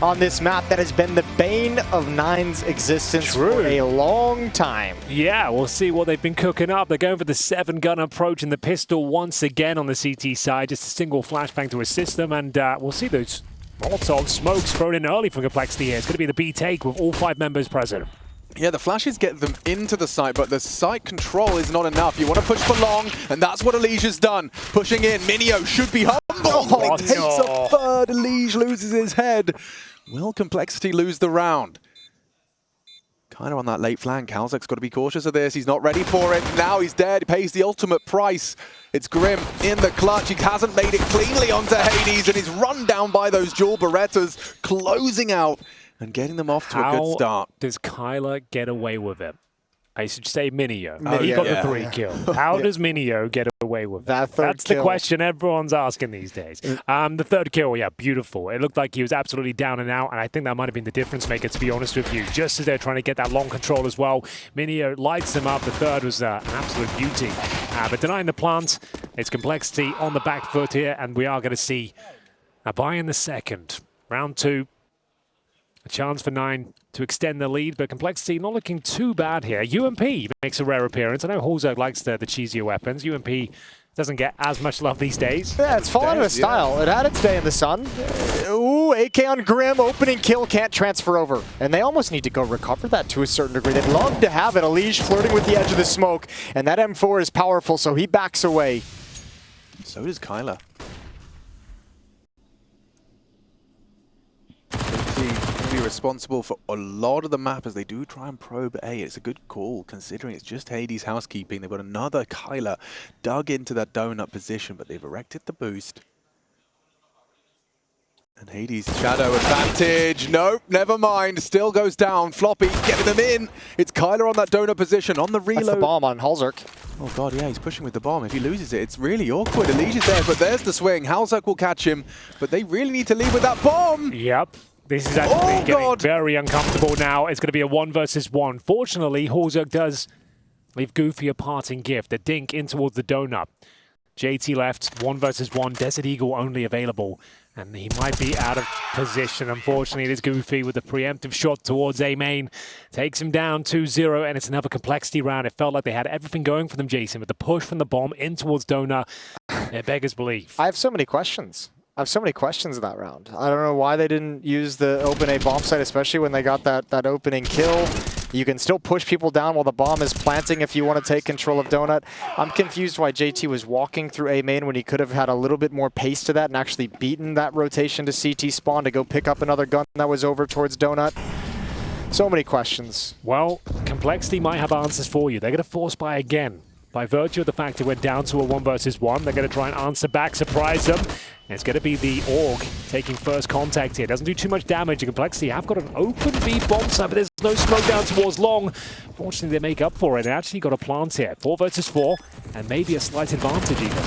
on this map that has been the bane of Nine's existence for a long time. Yeah, we'll see what they've been cooking up. They're going for the 7-gun approach and the pistol once again on the CT side. Just a single flashbang to assist them, and we'll see those Molotov smokes thrown in early from Complexity here. It's going to be the B take with all 5 members present. Yeah, the flashes get them into the site, but the site control is not enough. You want to push for long, and that's what EliGE's done. Pushing in, mynio should be humble. Oh, He takes a third, EliGE loses his head. Will Complexity lose the round? Kind of on that late flank. halzek's got to be cautious of this. He's not ready for it. Now he's dead. He pays the ultimate price. It's Grim in the clutch. He hasn't made it cleanly onto Hades, and he's run down by those dual Berettas, closing out and getting them off to a good start. How does Kyler get away with it? I should say mynio. Oh, He yeah, got yeah. the 3 kill. How does mynio get away with That it? third That's kill. the question everyone's asking these days. The 3rd kill, yeah, beautiful. It looked like he was absolutely down and out, and I think that might have been the difference maker, to be honest with you. Just as they're trying to get that long control as well, mynio lights them up. The 3rd was an absolute beauty. But denying the plant, it's Complexity on the back foot here, and we are going to see a buy in the 2nd. Round 2. A chance for Nine to extend the lead, but Complexity not looking too bad here. UMP makes a rare appearance. I know halzek likes the cheesier weapons. UMP doesn't get as much love these days. Yeah, it's fallen out of style. It had its day in the sun. Ooh, AK on Grim, opening kill, can't transfer over. And they almost need to go recover that to a certain degree. They'd love to have it. EliGE flirting with the edge of the smoke, and that M4 is powerful, so he backs away. So does Kyler. Be responsible for a lot of the map as they do try and probe A. It's a good call considering it's just Hades housekeeping. They've got another Kyler dug into that donut position, but they've erected the boost. And Hades shadow advantage. Nope, never mind. Still goes down. Floppy getting them in. It's Kyler on that donut position on the reload. That's the bomb on halzek. Oh god, yeah, he's pushing with the bomb. If he loses it, it's really awkward. EliGE's there, but there's the swing. halzek will catch him, but they really need to lead with that bomb. Yep. This is actually getting very uncomfortable now. It's going to be a 1 versus 1. Fortunately, halzek does leave Goofy a parting gift. A dink in towards the donut. JT left, 1 versus 1. Desert Eagle only available. And he might be out of position. Unfortunately, it is Goofy with a preemptive shot towards A main. Takes him down 2-0, and it's another Complexity round. It felt like they had everything going for them, Jason, with the push from the bomb in towards donut. It beggars belief. I have so many questions. I have so many questions in that round. I don't know why they didn't use the open A bomb site, especially when they got that opening kill. You can still push people down while the bomb is planting if you want to take control of donut. I'm confused why JT was walking through A main when he could have had a little bit more pace to that and actually beaten that rotation to CT spawn to go pick up another gun that was over towards donut. So many questions. Well, Complexity might have answers for you. They're going to force buy again. By virtue of the fact it went down to a 1 versus 1, they're going to try and answer back, surprise them. And it's going to be the Org taking first contact here. Doesn't do too much damage. Complexity have got an open B bomb site, but there's no smoke down towards long. Fortunately, they make up for it. They actually got a plant here. 4 versus 4, and maybe a slight advantage even.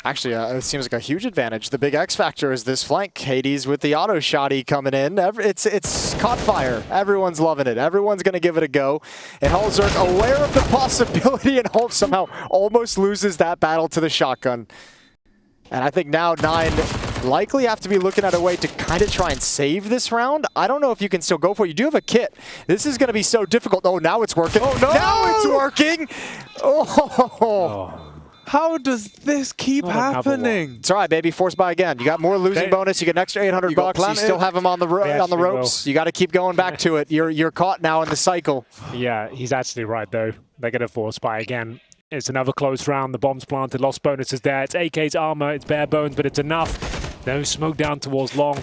Actually, it seems like a huge advantage. The big X factor is this flank. Hades with the auto shotty coming in. It's caught fire. Everyone's loving it. Everyone's going to give it a go. And halzek aware of the possibility and Hulk somehow almost loses that battle to the shotgun. And I think now Nine likely have to be looking at a way to kind of try and save this round. I don't know if you can still go for it. You do have a kit. This is going to be so difficult. Oh, now it's working. Oh, no! Now it's working! Oh. How does this keep happening? It's all right, baby. Force buy again. You got more losing bonus. You get an extra 800 bucks. You still have him on the ropes. You got to keep going back to it. You're caught now in the cycle. Yeah, he's actually right, though. They're going to force buy again. It's another close round. The bomb's planted. Lost bonus is there. It's AK's armor. It's bare bones, but it's enough. No smoke down towards long.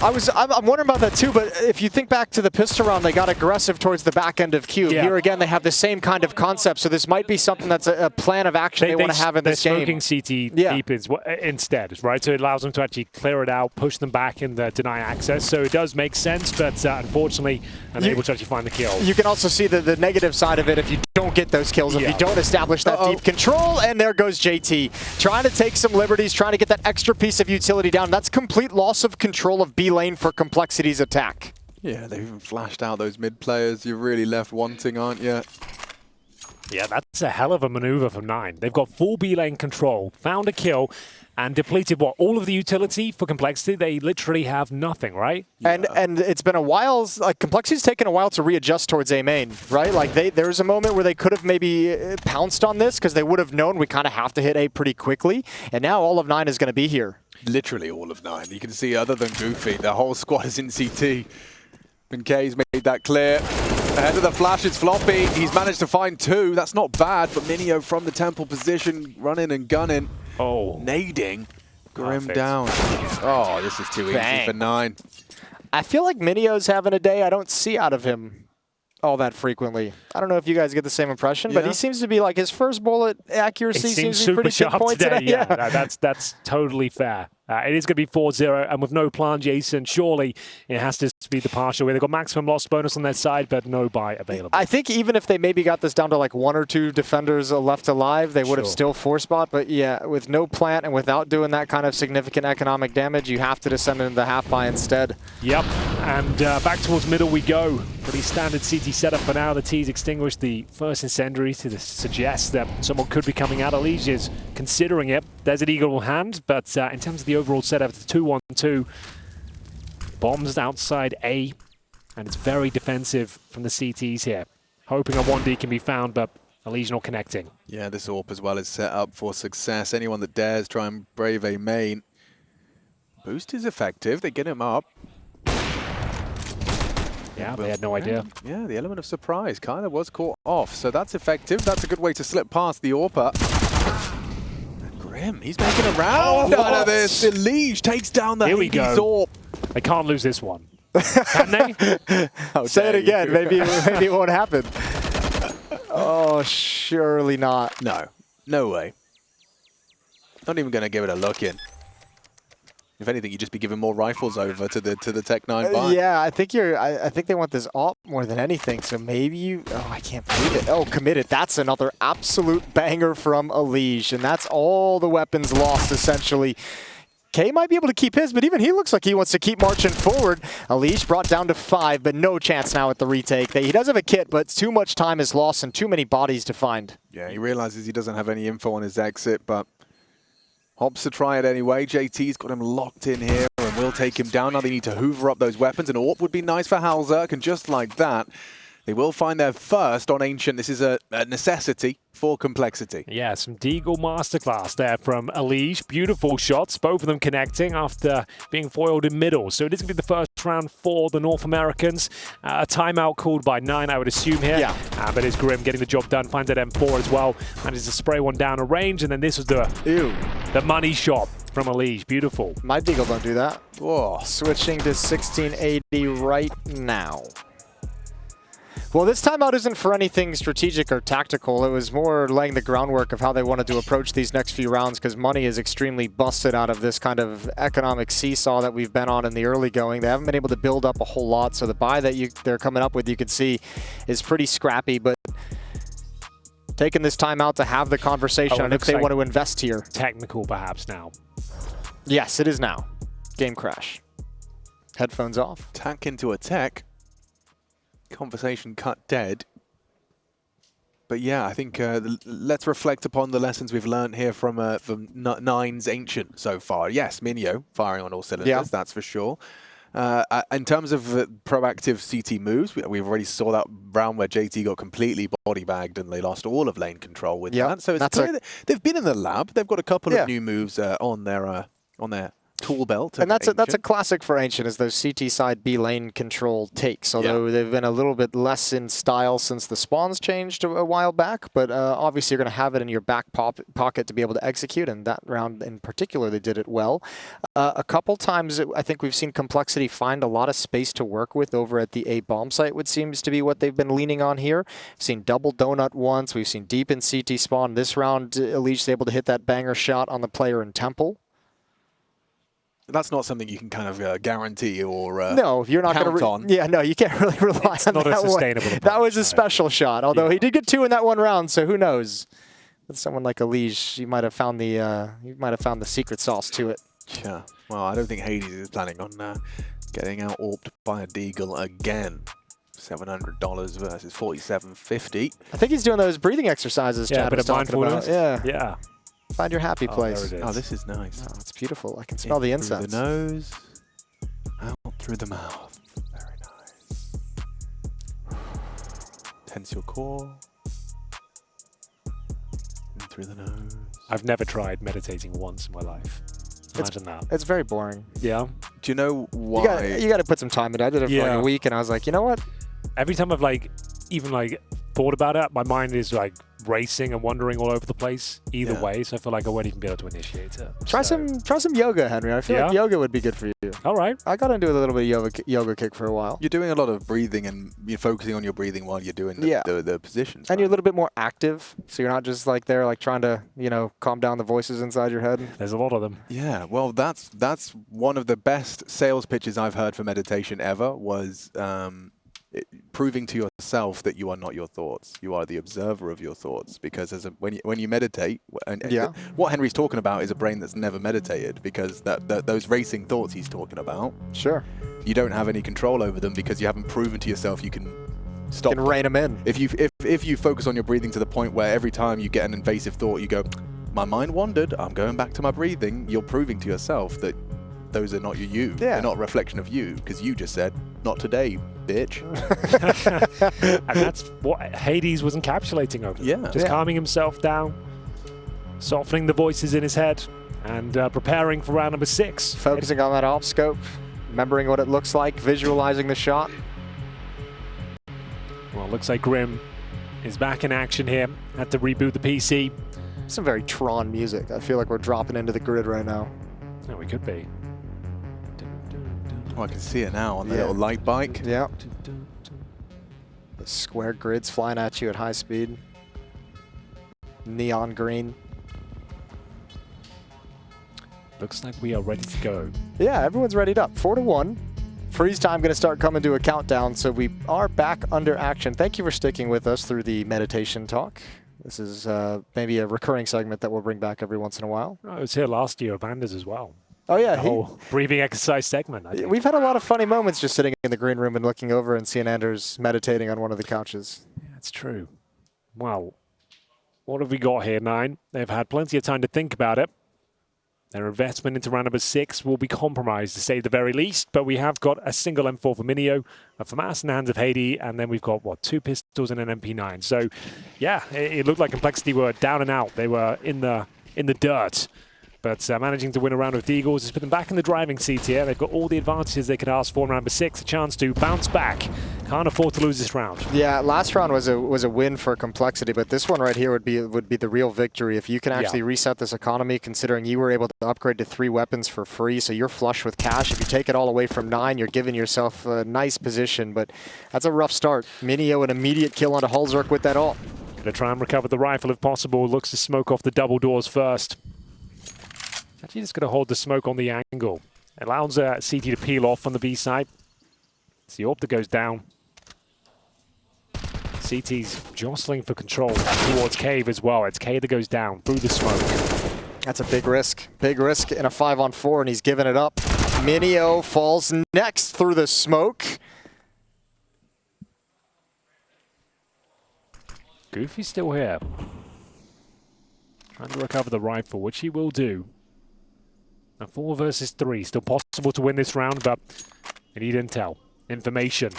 I'm wondering about that too, but if you think back to the pistol round, they got aggressive towards the back end of Cube. Yeah. Here again, they have the same kind of concept, so this might be something that's a plan of action they want to have in this game. They're smoking CT deep instead, right? So it allows them to actually clear it out, push them back and deny access. So it does make sense, but unfortunately, unable to actually find the kill. You can also see the negative side of it if you don't get those kills, if you don't establish that deep control, and there goes JT. Trying to take some liberties, trying to get that extra piece of utility down. That's complete loss of control of B lane for Complexity's attack. Yeah, they've even flashed out those mid players. You're really left wanting, aren't you? Yeah, that's a hell of a maneuver from Nine. They've got full B lane control, found a kill, and depleted what? All of the utility for Complexity. They literally have nothing, right? And it's been a while, like Complexity's taken a while to readjust towards A main, right? Like there was a moment where they could have maybe pounced on this because they would have known we kind of have to hit A pretty quickly. And now all of Nine is going to be here. Literally all of Nine. You can see other than Goofy, the whole squad is in CT. And K's made that clear. Ahead of the flash, it's Floppy. He's managed to find two. That's not bad, but mynio from the temple position, running and gunning. Oh. Nading. Grim Perfect. down. Oh, this is too easy for Nine. I feel like Minio's having a day I don't see out of him all that frequently. I don't know if you guys get the same impression, but he seems to be like his first bullet accuracy seems to be super pretty sharp pinpoint today. today. Yeah, no, that's totally fair. It is going to be 4-0, and with no plan, Jason, surely it has to be the partial where they've got maximum loss bonus on their side, but no buy available. I think even if they maybe got this down to like 1 or 2 defenders left alive, they would have still 4-spot. But yeah, with no plant and without doing that kind of significant economic damage, you have to descend into the half buy instead. Yep, and back towards middle we go. Pretty standard CT setup for now. The T's extinguished the first incendiary to suggest that someone could be coming out. EliGE is considering it. There's an eagle hand, but in terms of the overall setup, it's 2-1-2. Bombs outside A, and it's very defensive from the CTs here. Hoping a 1D can be found, but EliGE not connecting. Yeah, this AWP as well is set up for success. Anyone that dares try and brave A main. Boost is effective. They get him up. Yeah, they had no idea. Yeah, the element of surprise kind of was caught off, so that's effective. That's a good way to slip past the AWPer. Grim, he's making a round out of this. EliGE takes down the Hades AWP. They can't lose this one. Can they? Say it again. Maybe it won't happen. Oh, surely not. No, no way. Not even going to give it a look in. If anything, you'd just be giving more rifles over to the Tech 9 buy. Yeah, I think I think they want this AWP more than anything. So maybe you. Oh, I can't believe it. Oh, committed. That's another absolute banger from EliGE, and that's all the weapons lost essentially. K might be able to keep his, but even he looks like he wants to keep marching forward. EliGE brought down to 5, but no chance now at the retake. He does have a kit, but too much time is lost and too many bodies to find. Yeah, he realizes he doesn't have any info on his exit, but opts to try it anyway. JT's got him locked in here and will take him down. Now they need to hoover up those weapons, and AWP would be nice for Halzerk, and just like that, they will find their first on Ancient. This is a necessity for Complexity. Yeah, some Deagle masterclass there from EliGE. Beautiful shots, both of them connecting after being foiled in middle. So it is going to be the first round for the North Americans. A timeout called by 9, I would assume here. Yeah. But it's Grim getting the job done, finds that M4 as well. Manages to spray one down a range, and then this was the money shot from EliGE. Beautiful. My Deagle don't do that. Whoa. Switching to 1680 right now. Well, this timeout isn't for anything strategic or tactical. It was more laying the groundwork of how they wanted to approach these next few rounds, because money is extremely busted out of this kind of economic seesaw that we've been on in the early going. They haven't been able to build up a whole lot, so the buy that they're coming up with, you can see, is pretty scrappy, but taking this timeout to have the conversation on if they want to invest here. Technical, perhaps, now. Yes, it is now. Game crash. Headphones off. Tank into a tech. Conversation cut dead. But yeah, I think let's reflect upon the lessons we've learned here from Nine's Ancient so far. Yes, mynio firing on all cylinders, that's for sure. In terms of proactive CT moves, we've already saw that round where JT got completely body bagged and they lost all of lane control with that. So it's clear that they've been in the lab. They've got a couple of new moves on their tool belt. And that's a classic for Ancient, is those CT side B lane control takes, although they've been a little bit less in style since the spawns changed a while back, but obviously you're going to have it in your back pocket to be able to execute, and that round in particular they did it well. A couple times I think we've seen Complexity find a lot of space to work with over at the A bomb site, which seems to be what they've been leaning on here. We've seen double donut once, we've seen deep in CT spawn. This round EliGE's able to hit that banger shot on the player in temple. That's not something you can kind of guarantee or no, you're not going to on. Yeah, no, you can't really rely on not that a sustainable one. That was a special shot, although he did get 2 in that one round, so who knows? With someone like EliGE, you might have found the secret sauce to it. Yeah. Well, I don't think Hades is planning on getting out AWP'd by a Deagle again. $700 versus $47.50. I think he's doing those breathing exercises Yeah, a Chad bit was of talking about. mindfulness. Yeah. Yeah. Find your happy place. There it is. Oh, this is nice. Oh, it's beautiful. I can smell the Through incense. the nose, out through the mouth. Very nice. Tense your core. And through the nose. I've never tried meditating once in my life. Imagine that. It's very boring. Yeah. Do you know why? You got to put some time in it. I did it for like Yeah. a week, and I was like, you know what? Every time I've even thought about it, my mind is like racing and wandering all over the place either Yeah. way. So I feel like I won't even be able to initiate it. Try So- some yoga, Henry. I feel like Yeah? yoga would be good for you. All right. I got into a little bit of yoga kick for a while. You're doing a lot of breathing and you're focusing on your breathing while you're doing the positions. And you're a right? little bit more active, so you're not just like there, like trying to, calm down the voices inside your head. There's a lot of them. Yeah, well, that's one of the best sales pitches I've heard for meditation ever was proving to yourself that you are not your thoughts. You are the observer of your thoughts. Because when you meditate, what Henry's talking about is a brain that's never meditated, because those racing thoughts he's talking about, Sure. you don't have any control over them because you haven't proven to yourself you can stop. You can rein them in. If you focus on your breathing to the point where every time you get an invasive thought, you go, my mind wandered, I'm going back to my breathing, you're proving to yourself that those are not you. Yeah. They're not a reflection of you, because you just said, not today, bitch. And that's what Hades was encapsulating over. Yeah. Just calming himself down, softening the voices in his head, and preparing for round number 6. Focusing on that off scope, remembering what it looks like, visualizing the shot. Well, it looks like Grim is back in action here. Had to reboot the PC. Some very Tron music. I feel like we're dropping into the grid right now. Oh, we could be. Oh, I can see it now on the little light bike. Yeah. The square grids flying at you at high speed. Neon green. Looks like we are ready to go. Yeah, everyone's readied up. 4-1. Freeze time going to start coming to a countdown, so we are back under action. Thank you for sticking with us through the meditation talk. This is maybe a recurring segment that we'll bring back every once in a while. I was here last year of Anders as well. Oh, yeah. The whole breathing exercise segment. I think. We've had a lot of funny moments just sitting in the green room and looking over and seeing Anders meditating on one of the couches. Yeah, it's true. Well, what have we got here, 9? They've had plenty of time to think about it. Their investment into round number 6 will be compromised, to say the very least, but we have got a single M4 for mynio, a FAMAS in the hands of Hades, and then we've got, 2 pistols and an MP9. So, yeah, it looked like Complexity were down and out. They were in the dirt. But managing to win a round with Deagles has put them back in the driving seat here. They've got all the advantages they could ask for in round number 6, a chance to bounce back. Can't afford to lose this round. Yeah, last round was a win for Complexity, but this one right here would be the real victory. If you can actually reset this economy, considering you were able to upgrade to 3 weapons for free, so you're flush with cash. If you take it all away from 9, you're giving yourself a nice position, but that's a rough start. mynio, an immediate kill onto Hulzerk with that ult. Gonna try and recover the rifle if possible. Looks to smoke off the double doors first. Actually just going to hold the smoke on the angle. Allows CT to peel off on the B side. It's the AWP that goes down. CT's jostling for control towards Cave as well. It's Cave that goes down through the smoke. That's a big risk. Big risk in a 5-on-4, and he's giving it up. mynio falls next through the smoke. Goofy's still here. Trying to recover the rifle, which he will do. A 4 versus 3. Still possible to win this round, but they need intel. Information.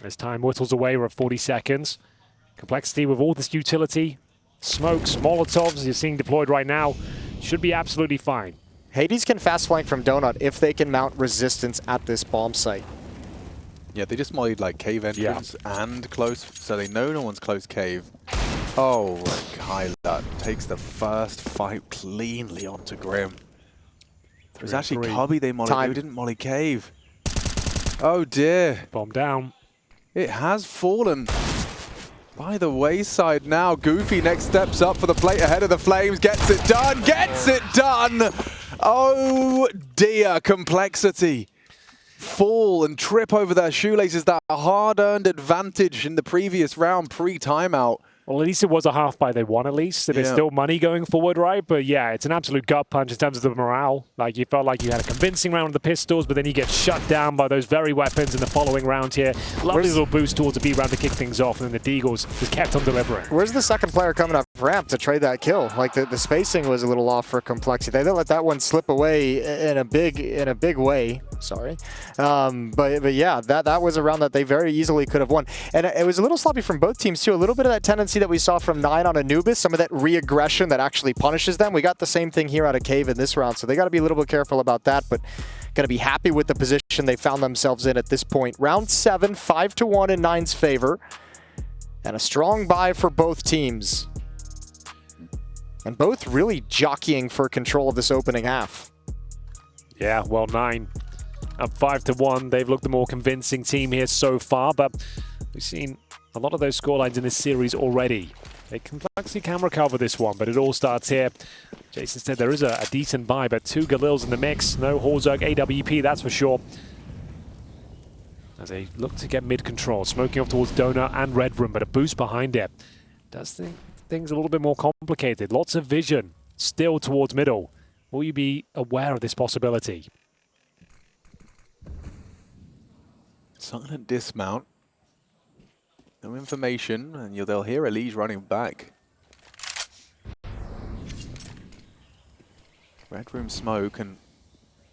As time whittles away, we're at 40 seconds. Complexity with all this utility. Smokes, Molotovs you're seeing deployed right now. Should be absolutely fine. Hades can fast flank from Donut if they can mount resistance at this bomb site. Yeah, they just mollied like cave entrance and close, so they know no one's close cave. Oh, Kyla takes the first fight cleanly onto Grim. It was actually Cubby they mollied, who didn't molly cave. Oh dear. Bomb down. It has fallen by the wayside now. Goofy next steps up for the plate ahead of the Flames. Gets it done. Gets it done. Oh dear, Complexity. Fall and trip over their shoelaces. That hard-earned advantage in the previous round pre-timeout. Well, at least it was a half buy they won, at least. So there's still money going forward, right? But yeah, it's an absolute gut punch in terms of the morale. Like, you felt like you had a convincing round of the pistols, but then you get shut down by those very weapons in the following round here. Lovely little boost towards the B round to kick things off, and then the Deagles just kept on delivering. Where's the second player coming up ramp to trade that kill? Like, the spacing was a little off for Complexity. They didn't let that one slip away in a big way. Sorry. But yeah, that was a round that they very easily could have won. And it was a little sloppy from both teams, too. A little bit of that tendency that we saw from 9 on Anubis, some of that re-aggression that actually punishes them. We got the same thing here out of Cave in this round, so they got to be a little bit careful about that, but got to be happy with the position they found themselves in at this point. Round 7, 5-1 in 9's favor, and a strong buy for both teams. And both really jockeying for control of this opening half. Yeah, well, 9 up 5-1. They've looked the more convincing team here so far, but we've seen a lot of those scorelines in this series already. They Complexity can recover this one, but it all starts here. Jason said there is a decent buy, but 2 Galils in the mix. No Horzerg AWP, that's for sure. As they look to get mid-control, smoking off towards Donut and Red Room, but a boost behind it does things a little bit more complicated. Lots of vision still towards middle. Will you be aware of this possibility? Silent dismount. No information, and they'll hear EliGE running back. Red Room smoke and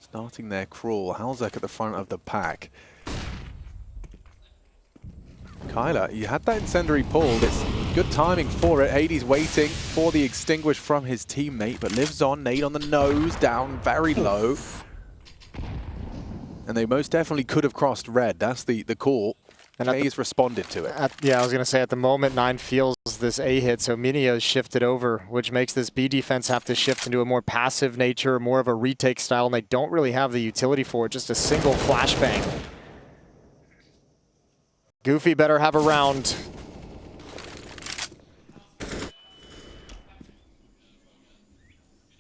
starting their crawl. Halzek at the front of the pack. Kyler, you had that incendiary pulled. It's good timing for it. Hades waiting for the extinguish from his teammate, but lives on. Nade on the nose, down very low. And they most definitely could have crossed red. That's the call. And Hayes responded to it. Yeah, I was going to say at the moment, 9 feels this A hit, so mynio's shifted over, which makes this B defense have to shift into a more passive nature, more of a retake style, and they don't really have the utility for it, just a single flashbang. Goofy better have a round.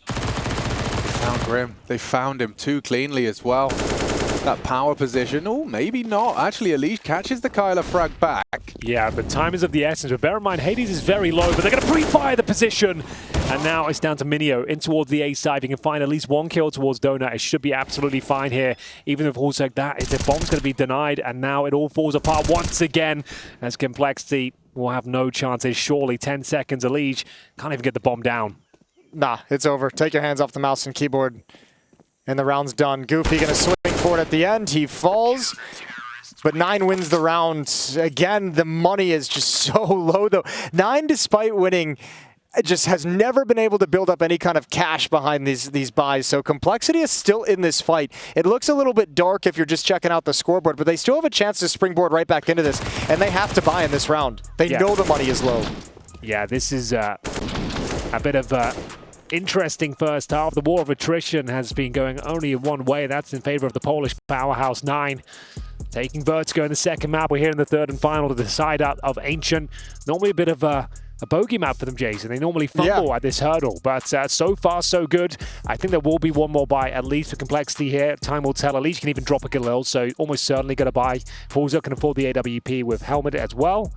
They found Grim. They found him too cleanly as well. That power position. Oh, maybe not. Actually, EliGE catches the Kyler frag back. Yeah, but time is of the essence. But bear in mind, Hades is very low, but they're going to pre-fire the position. And now it's down to mynio in towards the A side. If you can find at least 1 kill towards Donut, it should be absolutely fine here. Even if Horzerg that, the bomb's going to be denied. And now it all falls apart once again as Complexity will have no chances. Surely 10 seconds. EliGE can't even get the bomb down. Nah, it's over. Take your hands off the mouse and keyboard. And the round's done. Goofy going to swing for it at the end. He falls, but 9 wins the round. Again, the money is just so low, though. 9, despite winning, just has never been able to build up any kind of cash behind these buys. So Complexity is still in this fight. It looks a little bit dark if you're just checking out the scoreboard, but they still have a chance to springboard right back into this, and they have to buy in this round. They know the money is low. Yeah, this is a bit of interesting first half. The war of attrition has been going only in one way. That's in favor of the Polish powerhouse 9. Taking Vertigo in the second map. We're here in the third and final to decide out of Ancient. Normally a bit of a bogey map for them, Jason. They normally fumble at this hurdle, but so far so good. I think there will be one more buy at least for Complexity here. Time will tell. EliGE can even drop a Galil, so almost certainly going to buy. Horzerg can afford the AWP with Helmet as well.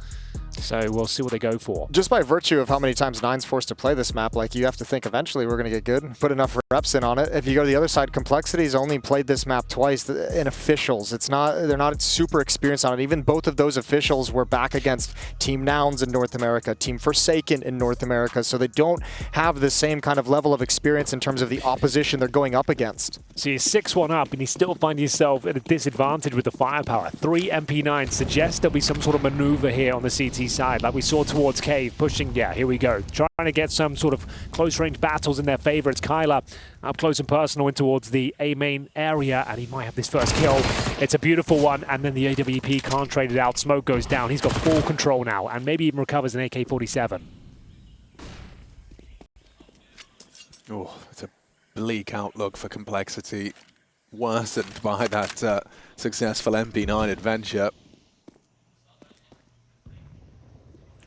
So we'll see what they go for. Just by virtue of how many times 9's forced to play this map, like, you have to think eventually we're going to get good, put enough reps in on it. If you go to the other side, Complexity's only played this map twice in officials. They're not super experienced on it. Even both of those officials were back against Team Nouns in North America, Team Forsaken in North America, so they don't have the same kind of level of experience in terms of the opposition they're going up against. So you're 6-1 up, and you still find yourself at a disadvantage with the firepower. 3 MP9 suggests there'll be some sort of maneuver here on the CT side, like we saw towards Cave, pushing, yeah, here we go. Trying to get some sort of close-range battles in their favor. It's Kyler up close and personal in towards the A main area, and he might have this first kill. It's a beautiful one, and then the AWP can't trade it out. Smoke goes down. He's got full control now, and maybe even recovers an AK-47. Oh, it's a bleak outlook for Complexity, worsened by that successful MP9 adventure.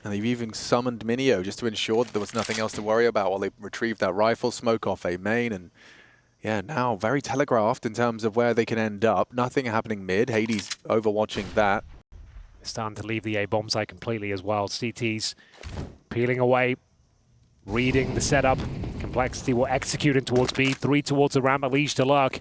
And they've even summoned mynio just to ensure that there was nothing else to worry about while they retrieved that rifle smoke off A main. And yeah, now very telegraphed in terms of where they can end up. Nothing happening mid. Hades overwatching that. Starting to leave the A bomb site completely as well. CT's peeling away, reading the setup. Complexity will execute in towards B, 3 towards the ramp, EliGE to lurk.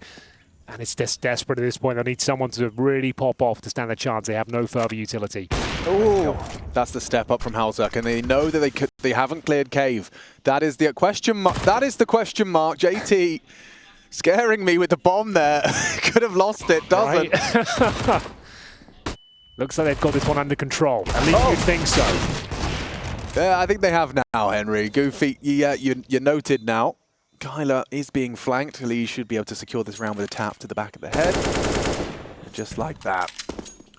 And it's just desperate at this point. They need someone to really pop off to stand a chance. They have no further utility. Ooh, that's the step up from Halzak, and they know that they haven't cleared cave. That is the question mark. That is the question mark. JT scaring me with the bomb there. Could have lost it, doesn't? Right. Looks like they've got this one under control. At least you think so. Yeah, I think they have now, Henry. Goofy, yeah, you're noted now. Kyler is being flanked. EliGE should be able to secure this round with a tap to the back of the head. And just like that.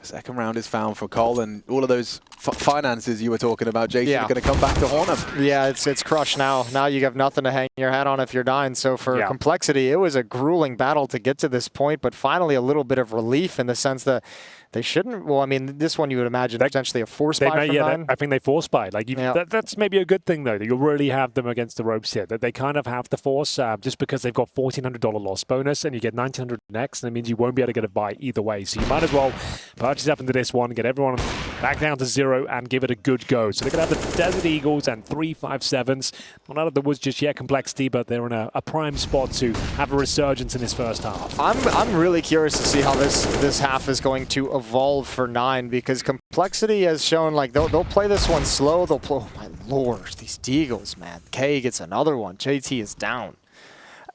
Second round is found for Cole, and all of those finances you were talking about, Jason, are going to come back to haunt him. Yeah, it's crushed now. Now you have nothing to hang your hat on if you're dying. So for Complexity, it was a grueling battle to get to this point, but finally a little bit of relief in the sense that they shouldn't. Well, I mean, this one you would imagine potentially a force buy from Nine. I think they force buy. Like that's maybe a good thing though, that you really have them against the ropes here. That they kind of have to force just because they've got $1,400 loss bonus and you get $1,900 next, and it means you won't be able to get a buy either way. So you might as well purchase up into this one, get everyone back down to 0, and give it a good go. So they're gonna have the Desert Eagles and 3-5-7s. Not out of the woods just yet, Complexity, but they're in a prime spot to have a resurgence in this first half. I'm really curious to see how this half is going to evolve for Nine, because Complexity has shown like they'll play this one slow. They'll play, oh my lord, these Deagles, man. K gets another one. JT is down.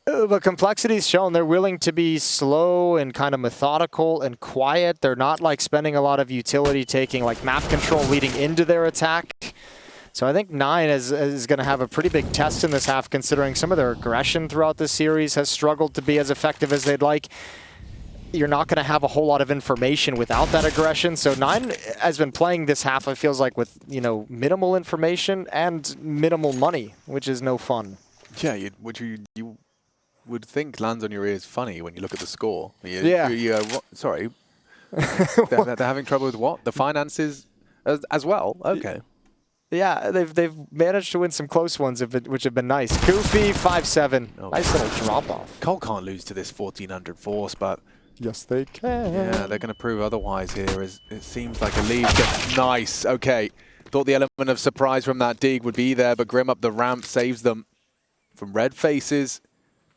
But Complexity's shown they're willing to be slow and kind of methodical and quiet. They're not like spending a lot of utility taking like map control leading into their attack. So I think Nine is going to have a pretty big test in this half, considering some of their aggression throughout this series has struggled to be as effective as they'd like. You're not going to have a whole lot of information without that aggression. So Nine has been playing this half, it feels like, with, you know, minimal information and minimal money, which is no fun. Yeah, you would think lands on your ears funny when you look at the score. What, sorry. they're having trouble with what? The finances as well? Okay. Yeah, they've managed to win some close ones, which have been nice. Goofy, 5-7. Oh. Nice little drop-off. Cole can't lose to this 1,400 force, but... Yes, they can. Yeah, they're going to prove otherwise here. It seems like EliGE gets nice. Okay. Thought the element of surprise from that dig would be there, but Grim up the ramp saves them from red faces.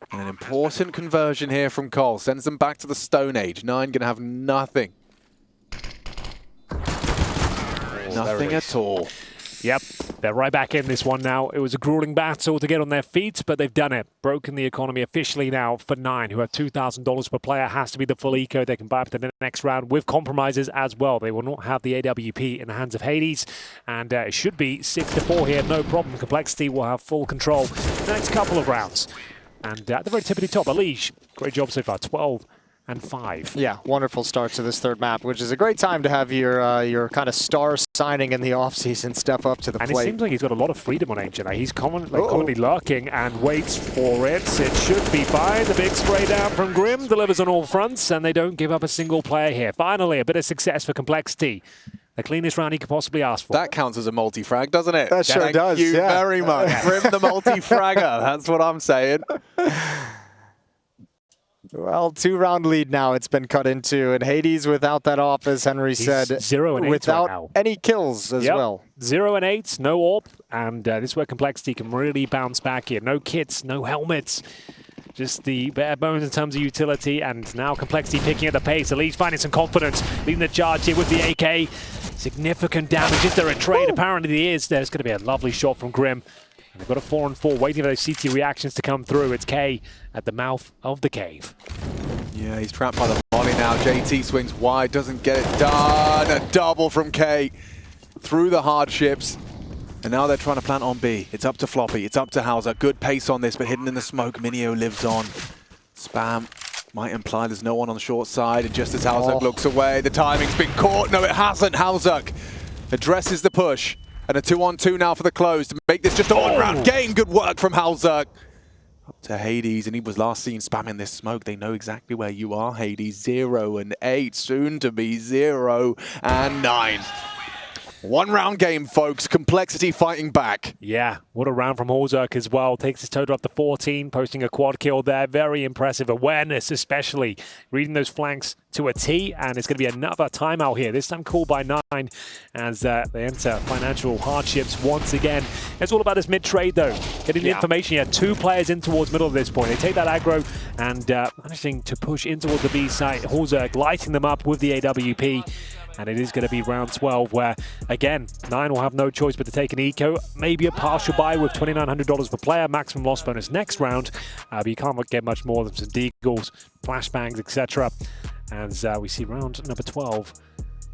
And an important conversion here from Cole. Sends them back to the Stone Age. Nine going to have nothing. Nothing at all. Yep, they're right back in this one now. It was a grueling battle to get on their feet, but they've done it. Broken the economy officially now for Nine, who have $2,000 per player. Has to be the full eco they can buy up to the next round with compromises as well. They will not have the AWP in the hands of Hades, and it should be 6-4 here, no problem. Complexity will have full control the next couple of rounds. And at the very tippity top, EliGE, great job so far, 12-5. Yeah, wonderful start to this third map, which is a great time to have your kind of star signing in the offseason step up to the plate. And it seems like he's got a lot of freedom on Ancient. He's commonly lurking and waits for it. It should be fine. The big spray down from Grim delivers on all fronts, and they don't give up a single player here. Finally, a bit of success for Complexity. The cleanest round he could possibly ask for. That counts as a multi-frag, doesn't it? That sure does. Thank you very much. Grim the multi-fragger. That's what I'm saying. Well, 2-round lead now it's been cut into, and Hades without that off, as Henry said, 0 and 8 without right now. any kills as well. 0 and 8, no AWP, and this is where Complexity can really bounce back here. No kits, no helmets, just the bare bones in terms of utility, and now Complexity picking at the pace. EliGE finding some confidence, leading the charge here with the AK. Significant damage. Is there a trade? Apparently there is. There's going to be a lovely shot from Grim. And they've got a 4-4, waiting for those CT reactions to come through. It's K at the mouth of the cave. Yeah, he's trapped by the volley now. JT swings wide, doesn't get it done. A double from K through the hardships. And now they're trying to plant on B. It's up to Floppy, it's up to Hauser. Good pace on this, but hidden in the smoke, mynio lives on. Spam might imply there's no one on the short side, and just as Hauser looks away, the timing's been caught. No, it hasn't. Hauser addresses the push. And a 2-on-2 now for the close to make this just a one-round game. Good work from Halzak. Up to Hades, and he was last seen spamming this smoke. They know exactly where you are, Hades. 0 and 8, soon to be 0 and 9. 1-round game, folks. Complexity fighting back. Yeah, what a round from Horzerk as well. Takes his total up to 14, posting a quad kill there. Very impressive awareness, especially reading those flanks to a T, and it's going to be another timeout here. This time called by 9 as they enter financial hardships once again. It's all about this mid-trade, though. Getting the information here. 2 players in towards middle of this point. They take that aggro and managing to push in towards the B site. Horzerk lighting them up with the AWP. And it is going to be round 12 where, again, 9 will have no choice but to take an eco. Maybe a partial buy with $2,900 per player. Maximum loss bonus next round. But you can't get much more than some deagles, flashbangs, etc. As we see round number 12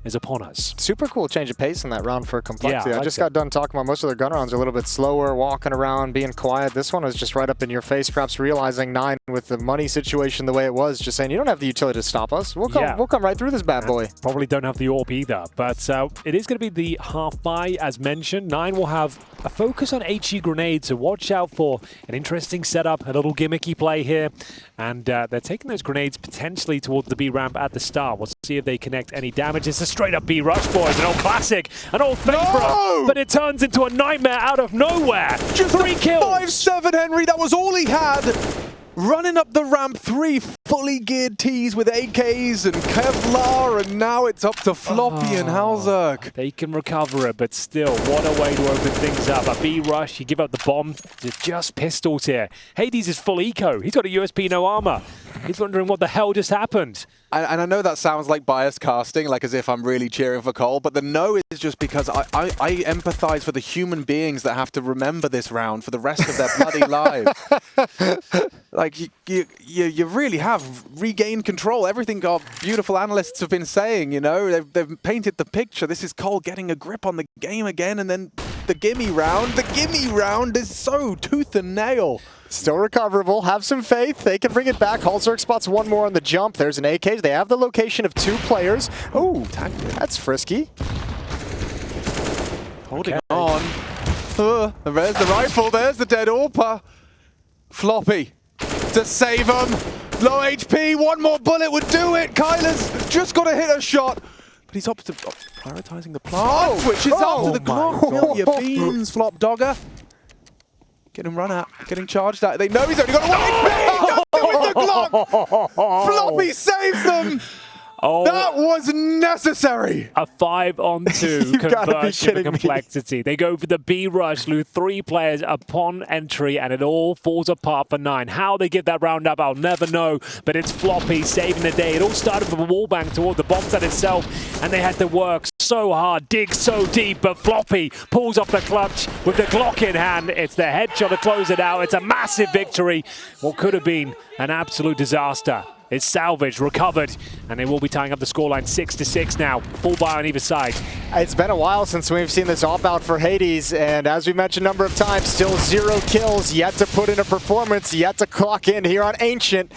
is upon us. Super cool change of pace in that round for complexity. Yeah, I just got done talking about most of their gun rounds are a little bit slower, walking around, being quiet. This one was just right up in your face, perhaps realizing 9 with the money situation the way it was, just saying, you don't have the utility to stop us. We'll come right through this bad boy. Probably don't have the AWP either, but it is going to be the half buy, as mentioned. 9 will have a focus on HE grenades, so watch out for an interesting setup, a little gimmicky play here. And they're taking those grenades potentially towards the B ramp at the start. We'll see if they connect any damage. It's a straight up B rush, boys. An old classic, an old favorite, but it turns into a nightmare out of nowhere. Just 3 kills. 5-7, Henry. That was all he had. Running up the ramp, 3 fully geared Ts with AKs and Kevlar, and now it's up to Floppy and Horzerk. They can recover it, but still, what a way to open things up. A B rush, you give up the bomb, just pistols here. Hades is full eco. He's got a USP, no armor. He's wondering what the hell just happened. And I know that sounds like biased casting, like as if I'm really cheering for Cole, but the no is just because I empathize for the human beings that have to remember this round for the rest of their bloody lives. Like, you really have regained control. Everything our beautiful analysts have been saying, you know, they've painted the picture. This is Cole getting a grip on the game again, and then the gimme round is so tooth and nail. Still recoverable. Have some faith. They can bring it back. Horzerk spots 1 more on the jump. There's an AK. They have the location of 2 players. Oh, that's frisky. Holding on. There's the rifle. There's the dead AWPer. Floppy to save him. Low HP. 1 more bullet would do it. Kyler's just got to hit a shot. But he's opted prioritizing the plant. Switches up to the clock. Fill your beans, Flop Dogger. Getting run at, getting charged at. They know he's only got 1 HP! With the Glock! Floppy saves them! Oh, that was necessary! A 5-on-2 conversion for complexity. They go for the B rush, lose 3 players upon entry, and it all falls apart for 9. How they get that round up, I'll never know, but it's Floppy saving the day. It all started with a wallbang toward the bomb set itself, and they had to work so hard, dig so deep, but Floppy pulls off the clutch with the Glock in hand. It's the headshot to close it out. It's a massive victory. What could have been an absolute disaster. It's salvaged, recovered, and they will be tying up the scoreline 6-6 now. Full buy on either side. It's been a while since we've seen this off-out for Hades, and as we mentioned a number of times, still 0 kills, yet to put in a performance, yet to clock in here on Ancient.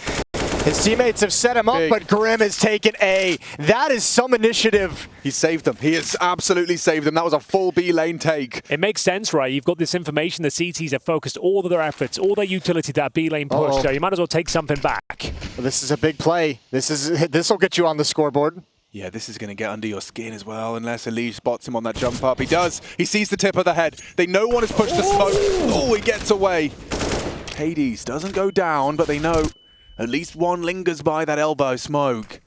His teammates have set him up, but Grim has taken A. That is some initiative. He saved them. He has absolutely saved them. That was a full B lane take. It makes sense, right? You've got this information. The CTs have focused all of their efforts, all their utility to that B lane push, so you might as well take something back. Well, this is a big play. This will get you on the scoreboard. Yeah, this is going to get under your skin as well, unless EliGE spots him on that jump up. He does. He sees the tip of the head. They know one has pushed the smoke. Oh, he gets away. Hades doesn't go down, but they know at least 1 lingers by that elbow smoke.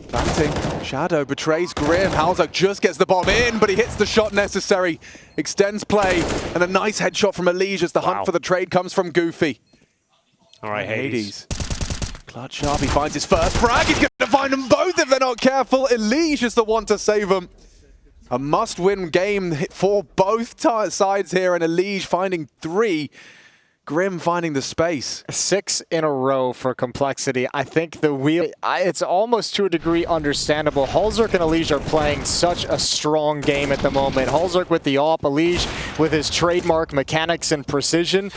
Planting. Shadow betrays Grim. Horzerk just gets the bomb in, but he hits the shot necessary. Extends play, and a nice headshot from EliGE as the hunt for the trade comes from Goofy. All right, Hades. Clutch sharp, he finds his first frag. He's going to find them both if they're not careful. EliGE is the one to save them. A must-win game for both sides here, and EliGE finding 3. Grim finding the space. 6 in a row for complexity. I think the wheel, it's almost to a degree understandable. Horzerk and EliGE are playing such a strong game at the moment. Horzerk with the AWP, EliGE with his trademark mechanics and precision.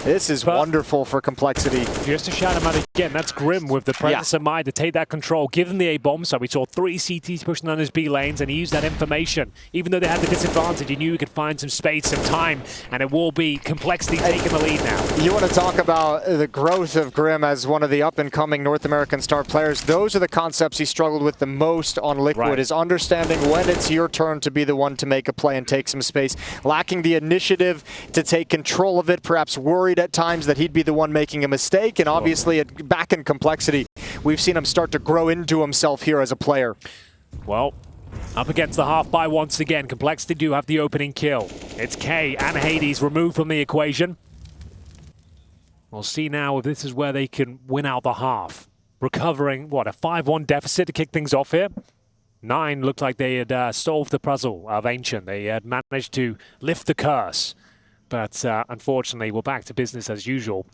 This is But wonderful for Complexity. just to shout him out again, that's Grim with the presence of mind to take that control, give them the A-bomb. So we saw 3 CTs pushing on his B lanes, and he used that information. Even though they had the disadvantage, he knew he could find some space, some time, and it will be Complexity taking the lead now. You want to talk about the growth of Grim as one of the up-and-coming North American star players. Those are the concepts he struggled with the most on Liquid, is understanding when it's your turn to be the one to make a play and take some space. Lacking the initiative to take control of it, perhaps worried at times that he'd be the one making a mistake, and obviously back in Complexity, we've seen him start to grow into himself here as a player. Well, up against the half by once again. Complexity do have the opening kill. It's K and Hades removed from the equation. We'll see now if this is where they can win out the half. Recovering, what, a 5-1 deficit to kick things off here? 9 looked like they had solved the puzzle of Ancient. They had managed to lift the curse. But unfortunately, we're back to business as usual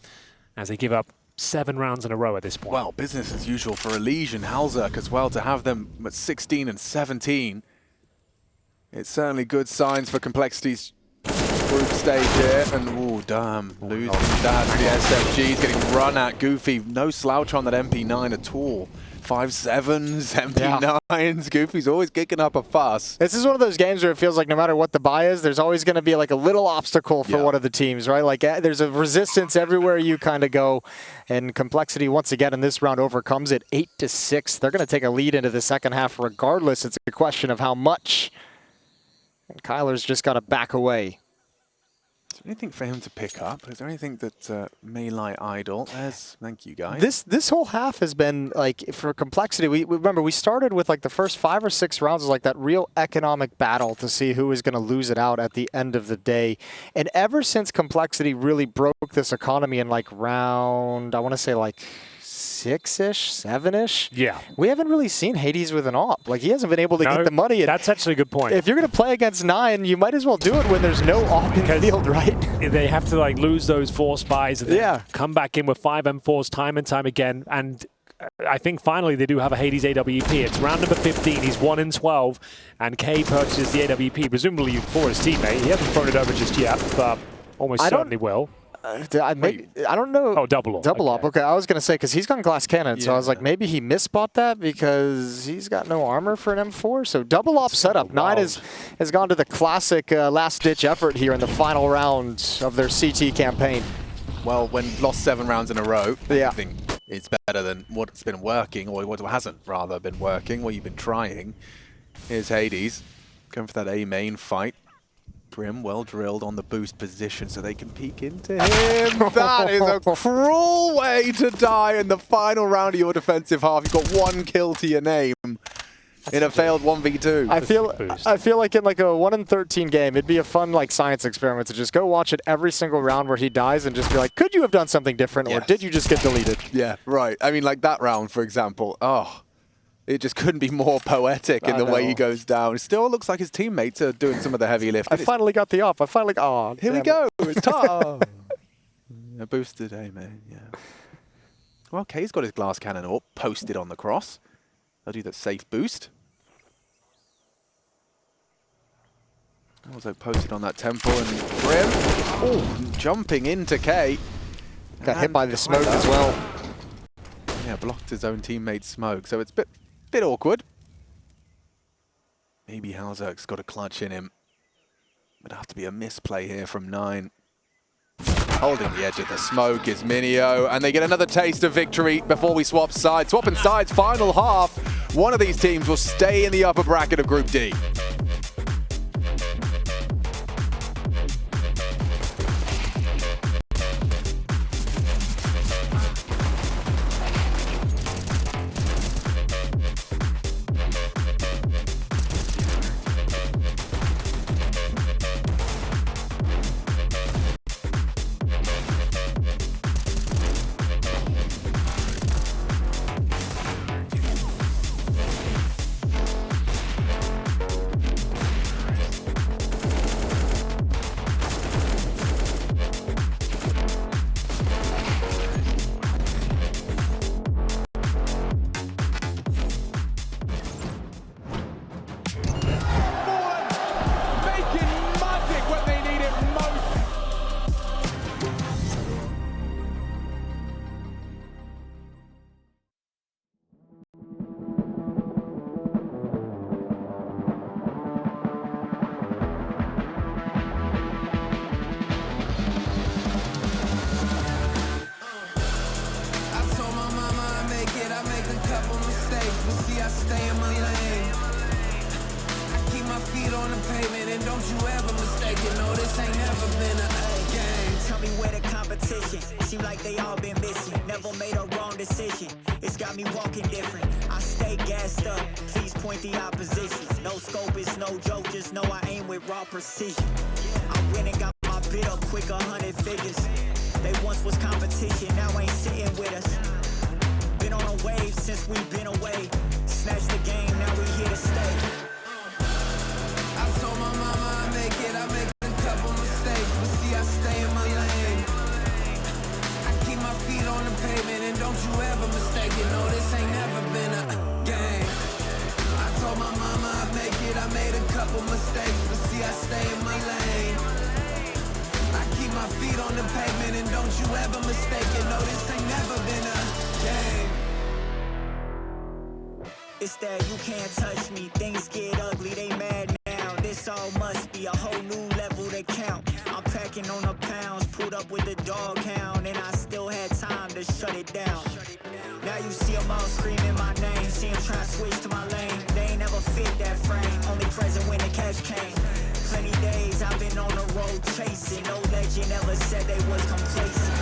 as they give up 7 rounds in a row at this point. Well, business as usual for EliGE and halzerk as well, to have them at 16 and 17. It's certainly good signs for Complexity's group stage here. And, oh, damn, losing that. The SFG's getting run at. Goofy, no slouch on that MP9 at all. 5-7s, MP9s. Goofy's always kicking up a fuss. This is one of those games where it feels like no matter what the buy is, there's always going to be like a little obstacle for one of the teams, right? Like there's a resistance everywhere you kind of go. And Complexity, once again, in this round overcomes it 8-6. They're going to take a lead into the second half regardless. It's a question of how much. And Kyler's just got to back away. Is there anything for him to pick up? Is there anything that may lie idle? Thank you, guys. This whole half has been like, for Complexity, we remember we started with like the first 5 or 6 rounds was like that real economic battle to see who was going to lose it out at the end of the day. And ever since Complexity really broke this economy in like round, I want to say like 6-ish, 7-ish. Yeah. We haven't really seen Hades with an op. Like, he hasn't been able to get the money. That's actually a good point. If you're going to play against 9, you might as well do it when there's no op in the field, right? They have to, like, lose those 4 spies and then come back in with 5 M4s time and time again. And I think finally they do have a Hades AWP. It's round number 15. He's 1 in 12. And K purchases the AWP, presumably for his teammate. He hasn't thrown it over just yet, but almost certainly will. I don't know. Oh, double op. Double op. Okay, I was going to say, because he's gone glass cannon, so I was like, maybe he misbought that because he's got no armor for an M4. So double op setup. 9 has gone to the classic last-ditch effort here in the final round of their CT campaign. Well, when you've lost 7 rounds in a row, Yeah. I think it's better than what's been working, or what hasn't rather been working, what you've been trying. Here's Hades, going for that A main fight. Grim well drilled on the boost position so they can peek into him. That is a cruel way to die in the final round of your defensive half. You've got 1 kill to your name in a failed 1v2. I feel like in like a 1 in 13 game, it'd be a fun like science experiment to just go watch it every single round where he dies and just be like, could you have done something different, or did you just get deleted? Yeah, right. I mean, like that round, for example. Oh, it just couldn't be more poetic in the way he goes down. It still looks like his teammates are doing some of the heavy lifting. I finally got the op. Here we go. It's tough. A boosted A main, yeah. Well, K's got his glass cannon up, posted on the cross. They'll do that safe boost. Also posted on that temple, and Grim jumping into K. Got hit by the smoke as well. Yeah, blocked his own teammate's smoke, so it's a bit awkward. Maybe halzerk's got a clutch in him. Would have to be a misplay here from 9. Holding the edge of the smoke is mynio, and they get another taste of victory before we swap sides. Swapping sides, final half. One of these teams will stay in the upper bracket of Group D. but see I stay in my lane. I keep my feet on the pavement, and don't you ever mistake it. No, this ain't never been a game. Tell me where the competition. Seem like they all been missing. Never made a wrong decision. It's got me walking different. I stay gassed up. Please point the opposition. No scope is no joke. Just know I aim with raw precision. I went and got my bid up quick, 100 figures. They once was competition, now ain't sitting with us. Been on a wave since we've been away. Snatch the game, now we here to stay. I told my mama I make it, I make a couple mistakes, but see I stay in my lane. I keep my feet on the pavement, and don't you ever mistake it. No, this ain't never been a game. I told my mama I make it, I made a couple mistakes, but see I stay in my lane. I keep my feet on the pavement, and don't you ever mistake it. No, this ain't never been a game. It's that you can't touch me. Things get ugly, they mad now. This all must be a whole new level to count. I'm packing on the pounds, pulled up with the dog hound, and I still had time to shut it down. Now you see them all screaming my name. See them trying to switch to my lane. They ain't never fit that frame. Only present when the cash came. Plenty days I've been on the road chasing. No legend ever said they was complacent.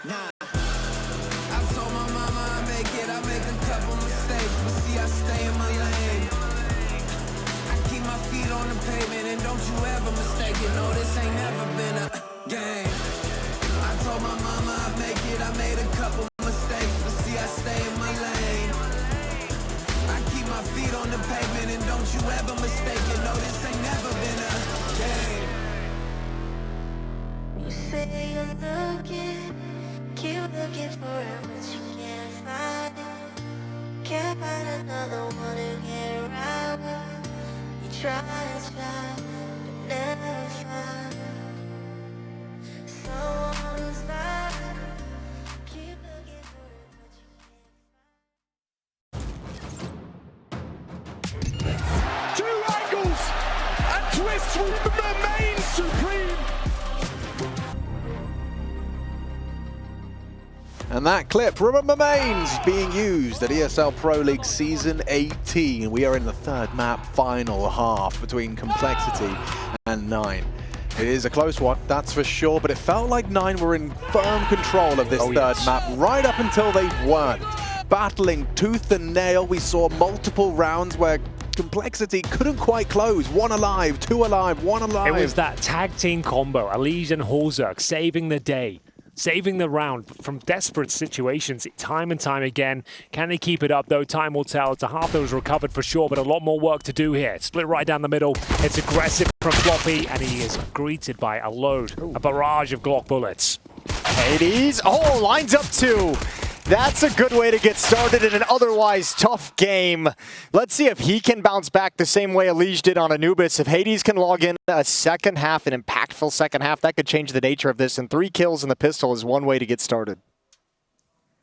Nah. I told my mama I make it, I make a couple mistakes, but see I stay in my lane. I keep my feet on the pavement, and don't you ever mistake it. No, this ain't never been a game. I told my mama I make it, I made a couple mistakes, but see I stay in my lane. I keep my feet on the pavement, and don't you ever mistake it. No, this ain't never been a game. You say you're looking, keep looking for it, but you can't find it. Can't find another one to get around with. You try and try, but never find someone who's not. Keep looking for it, but you can't find it. Two angles, and Twist will remain supreme. And that clip remains being used at ESL Pro League Season 18. We are in the third map final half between Complexity and 9. It is a close one, that's for sure, but it felt like 9 were in firm control of this third map right up until they weren't. Battling tooth and nail, we saw multiple rounds where Complexity couldn't quite close. One alive, two alive, one alive. It was that tag team combo, EliGE and Holzerk saving the day. Saving the round from desperate situations time and time again. Can they keep it up though? Time will tell. It's a half that was recovered for sure, but a lot more work to do here. Split right down the middle. It's aggressive from Floppy, and he is greeted by a barrage of Glock bullets. Hades, oh, lines up two. That's a good way to get started in an otherwise tough game. Let's see if he can bounce back the same way EliGE did on Anubis. If Hades can log in a second half, an impactful second half, that could change the nature of this. And 3 kills in the pistol is one way to get started.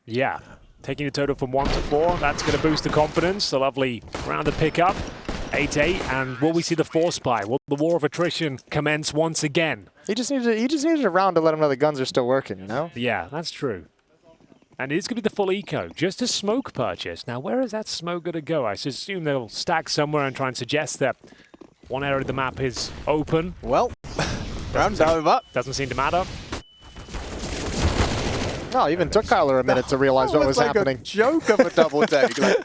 Yeah, taking the total from 1 to 4. That's going to boost the confidence. A lovely round to pick up. 8-8, and will we see the force buy? Will the war of attrition commence once again? He just needed a round to let him know the guns are still working, you know? Yeah, that's true. And it's going to be the full eco, just a smoke purchase. Now, where is that smoke going to go? I assume they'll stack somewhere and try and suggest that one area of the map is open. Well, round's over. Doesn't seem to matter. No, even took Kyler a minute to realize what was like happening. A joke of a double take. Like,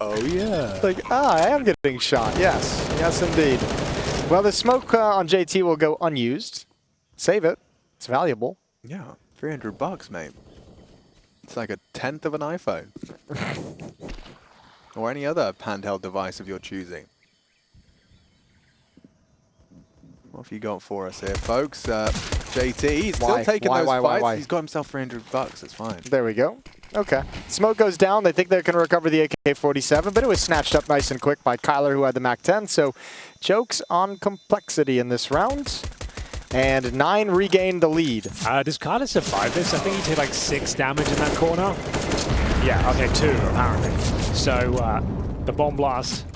oh yeah. Like, I am getting shot. Yes, yes indeed. Well, the smoke on JT will go unused. Save it. It's valuable. Yeah, $300, mate. It's like a tenth of an iPhone. Or any other handheld device of your choosing. What have you got for us here, folks? JT, he's still taking those fights. Why? He's got himself $300. It's fine. There we go. Okay. Smoke goes down. They think they can recover the AK-47, but it was snatched up nice and quick by Kyler, who had the MAC-10. So chokes on Complexity in this round. And 9 regained the lead. Does Kyler survive this? I think he did like 6 damage in that corner. Yeah, okay, 2 apparently. So the bomb blast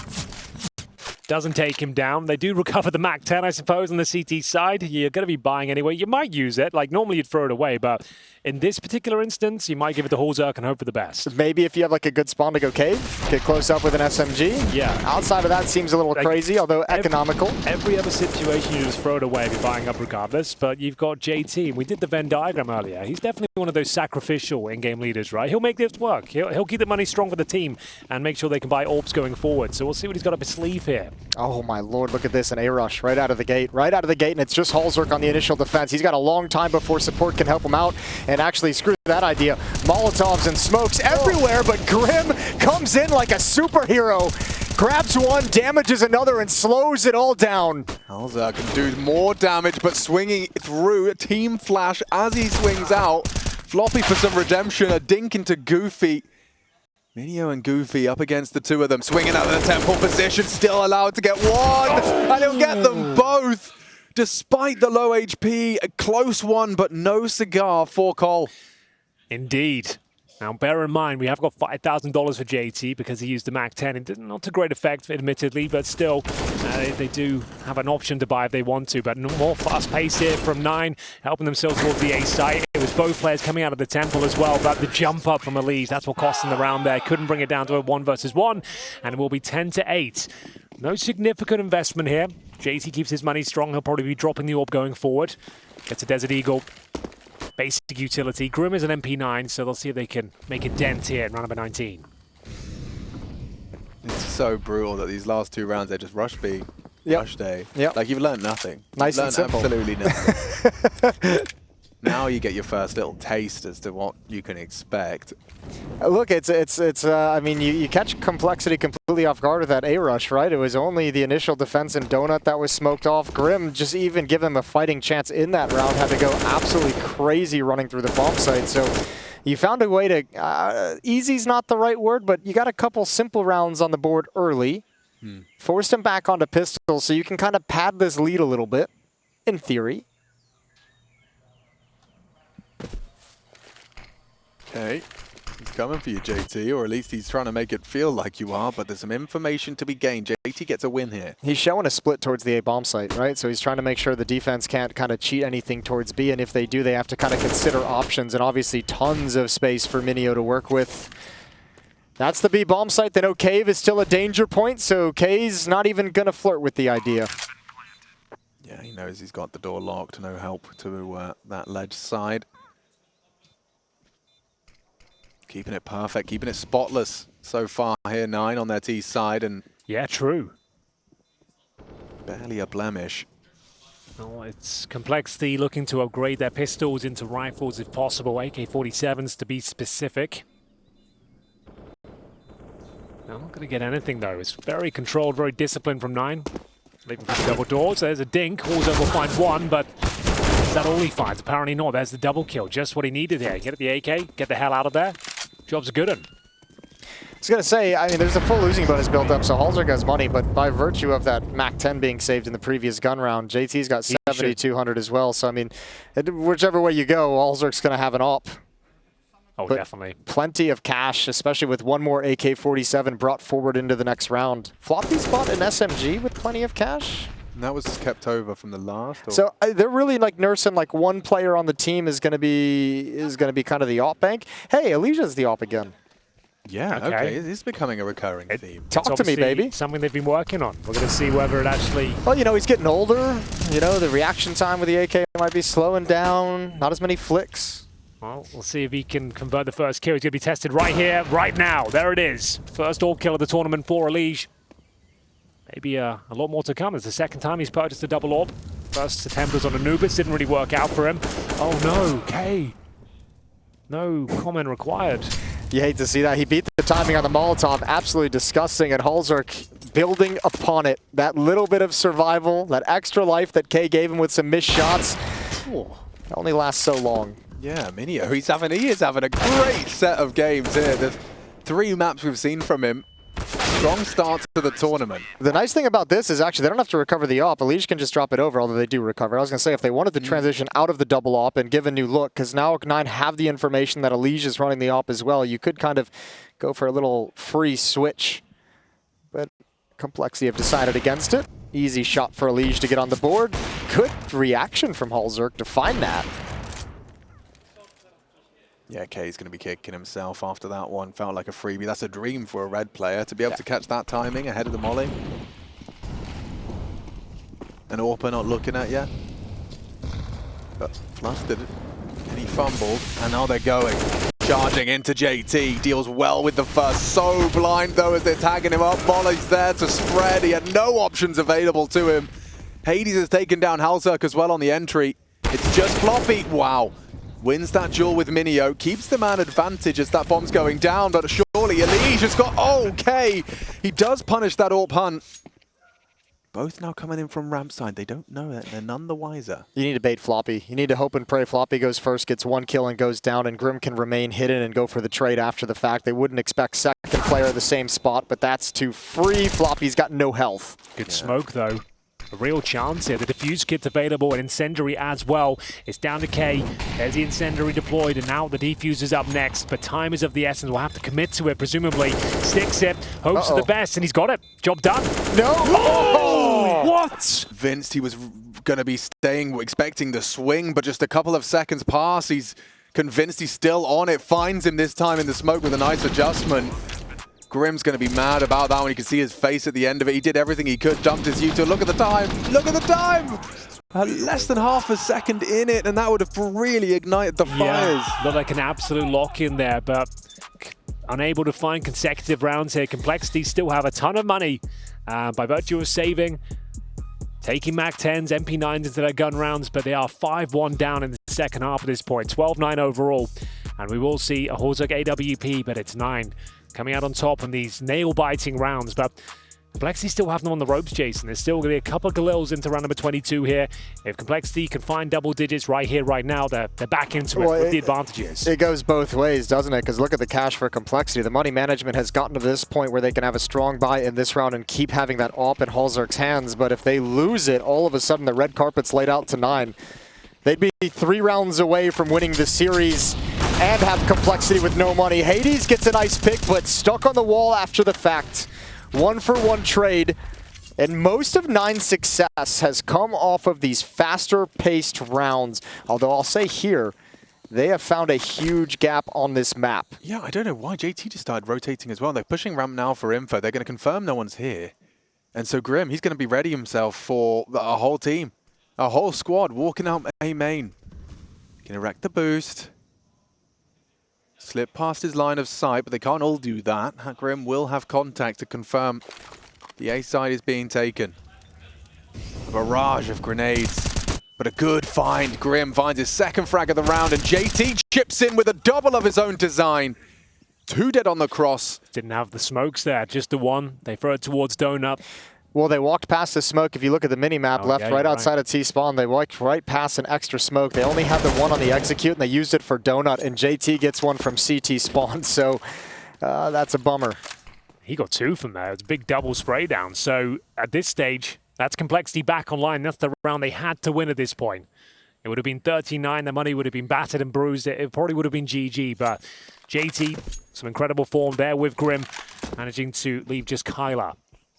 doesn't take him down. They do recover the MAC-10, I suppose, on the CT side. You're going to be buying anyway. You might use it. Like, normally you'd throw it away, but In this particular instance, you might give it to Holzerk and hope for the best. Maybe if you have like a good spawn to go cave, get close up with an SMG. Yeah. Outside of that seems a little crazy, although economical. Every other situation, you just throw it away if you're buying up regardless. But you've got JT. We did the Venn diagram earlier. He's definitely one of those sacrificial in-game leaders, right? He'll make this work. He'll keep the money strong for the team and make sure they can buy orbs going forward. So we'll see what he's got up his sleeve here. Oh my lord, look at this, an A-rush right out of the gate. Right out of the gate, and it's just Holzerk on the initial defense. He's got a long time before support can help him out. And actually, screw that idea. Molotovs and smokes everywhere, but Grim comes in like a superhero. Grabs one, damages another, and slows it all down. Holzerk can do more damage, but swinging through a team flash as he swings out. Floppy for some redemption, a dink into Goofy. mynio and Goofy up against the two of them, swinging out of the temple position, still allowed to get one, and he'll get them both. Despite the low HP, a close one, but no cigar for Cole. Indeed. Now, bear in mind, we have got $5,000 for JT because he used the Mac 10. It did not to great effect, admittedly, but still, they do have an option to buy if they want to. But more fast pace here from 9, helping themselves towards the A site. It was both players coming out of the temple as well, but the jump up from EliGE, that's what cost them the round there. Couldn't bring it down to a 1 versus 1, and it will be 10-8. No significant investment here. JT keeps his money strong. He'll probably be dropping the orb going forward. Gets a Desert Eagle. Basic utility. Grim is an MP9, so they'll see if they can make a dent here in round number 19. It's so brutal that these last 2 rounds, they're just rush B, rush A. Yep. Like, you've learned nothing. Nice and simple. Absolutely nothing. Now you get your first little taste as to what you can expect. Look, I mean, you catch Complexity completely off guard with that A-rush, right? It was only the initial defense and Donut that was smoked off. Grim, just even give them a fighting chance in that round, had to go absolutely crazy running through the bomb site. So you found a way to, easy's not the right word, but you got a couple simple rounds on the board early. Forced him back onto pistol, so you can kind of pad this lead a little bit, in theory. Okay, he's coming for you, JT, or at least he's trying to make it feel like you are, but there's some information to be gained. JT gets a win here. He's showing a split towards the A bomb site, right? So he's trying to make sure the defense can't kind of cheat anything towards B, and if they do, they have to kind of consider options, and obviously tons of space for mynio to work with. That's the B bomb site. They know Cave is still a danger point, so K's not even going to flirt with the idea. Yeah, he knows he's got the door locked, no help to that ledge side. Keeping it perfect, keeping it spotless so far here, 9 on their T side, and yeah, true. Barely a blemish. Well, it's Complexity looking to upgrade their pistols into rifles if possible, AK-47s to be specific. They're not going to get anything though. It's very controlled, very disciplined from 9. Leaving for the double doors. There's a dink. Holzerk will find one, but is that all he finds? Apparently not. There's the double kill. Just what he needed there. Get at the AK, get the hell out of there. Job's a good one. I was going to say, I mean, there's a full losing bonus built up, so Holzerk has money, but by virtue of that Mac 10 being saved in the previous gun round, JT's got 7,200 as well. So, I mean, whichever way you go, Holzerk's going to have an op. Oh, but definitely. Plenty of cash, especially with one more AK-47 brought forward into the next round. Floppy's bought an SMG with plenty of cash. And that was kept over from the last. Or? So they're really like nursing like one player on the team is going to be kind of the op bank. Hey, EliGE's the op again. Yeah, okay. It is becoming a recurring theme. Talk to me, baby. Something they've been working on. We're going to see whether it actually... Well, you know, he's getting older. You know, the reaction time with the AK might be slowing down. Not as many flicks. Well, we'll see if he can convert the first kill. He's going to be tested right here, right now. There it is. First orb kill of the tournament for EliGE. Maybe a lot more to come. It's the second time he's purchased a double orb. First attempt was on Anubis. Didn't really work out for him. Oh, no. K. No comment required. You hate to see that. He beat the timing on the Molotov. Absolutely disgusting. And Holzerk building upon it. That little bit of survival, that extra life that K gave him with some missed shots. It only lasts so long. Yeah, mynio, he is having a great set of games here. The 3 maps we've seen from him. Strong start to the tournament. The nice thing about this is actually they don't have to recover the op. EliGE can just drop it over, although they do recover. I was going to say if they wanted to transition out of the double op and give a new look, because now 9 have the information that EliGE is running the op as well, you could kind of go for a little free switch. But Complexity have decided against it. Easy shot for EliGE to get on the board. Good reaction from Holzerk to find that. Yeah, K's going to be kicking himself after that one. Felt like a freebie. That's a dream for a red player to be able to catch that timing ahead of the molly. And Orpa not looking at yet. But flustered. And he fumbled. And now they're going. Charging into JT. Deals well with the first. So blind though as they're tagging him up. Molly's there to spread. He had no options available to him. Hades has taken down Halzerk as well on the entry. It's just Floppy. Wow. Wins that duel with mynio, keeps the man advantage as that bomb's going down, but surely EliGE has got, okay, he does punish that AWP hunt. Both now coming in from ramp side, they don't know that, they're none the wiser. You need to bait Floppy. You need to hope and pray Floppy goes first, gets 1 kill and goes down, and Grim can remain hidden and go for the trade after the fact. They wouldn't expect second player at the same spot, but that's too free. Floppy's got no health. Good smoke though. A real chance here. The defuse kit's available and incendiary as well. It's down to K. There's the incendiary deployed and now the defuser's up next. But time is of the essence. We'll have to commit to it, presumably. Sticks it, hopes for the best, and he's got it. Job done. No! Oh! What? Convinced he was going to be staying, expecting the swing, but just a couple of seconds pass. He's convinced he's still on it. Finds him this time in the smoke with a nice adjustment. Grim's going to be mad about that one. You can see his face at the end of it. He did everything he could, dumped his U2. Look at the time. Look at the time. Less than half a second in it, and that would have really ignited the fires. Looked like an absolute lock in there, but unable to find consecutive rounds here. Complexity still have a ton of money by virtue of saving, taking MAC-10s, MP9s into their gun rounds, but they are 5-1 down in the second half at this point. 12-9 overall, and we will see a Halzerk AWP, but it's 9. Coming out on top in these nail-biting rounds, but Complexity still have them on the ropes, Jason. There's still going to be a couple of Galils into round number 22 here. If Complexity can find double digits right here, right now, they're back into it with the advantages. It goes both ways, doesn't it? Because look at the cash for Complexity. The money management has gotten to this point where they can have a strong buy in this round and keep having that AWP in Halzerk's hands. But if they lose it, all of a sudden the red carpet's laid out to 9. They'd be 3 rounds away from winning the series and have Complexity with no money. Hades gets a nice pick, but stuck on the wall after the fact. 1-for-1 trade, and most of 9's success has come off of these faster-paced rounds. Although I'll say here, they have found a huge gap on this map. Yeah, I don't know why JT just started rotating as well. They're pushing ramp now for info. They're going to confirm no one's here. And so Grim, he's going to be ready himself for a whole team. A whole squad walking out A main. Going to wreck the boost. Slip past his line of sight, but they can't all do that. Grim will have contact to confirm the A side is being taken. A barrage of grenades, but a good find. Grim finds his second frag of the round, and JT chips in with a double of his own design. 2 dead on the cross. Didn't have the smokes there, just the one. They throw it towards Donut. Well, they walked past the smoke. If you look at the mini-map right outside of T-spawn, they walked right past an extra smoke. They only had the one on the execute, and they used it for Donut, and JT gets one from CT spawn, so that's a bummer. He got 2 from there. It's a big double spray down. So at this stage, that's Complexity back online. That's the round they had to win at this point. It would have been 39. The money would have been battered and bruised. It probably would have been GG, but JT, some incredible form there with Grim, managing to leave just Kyla,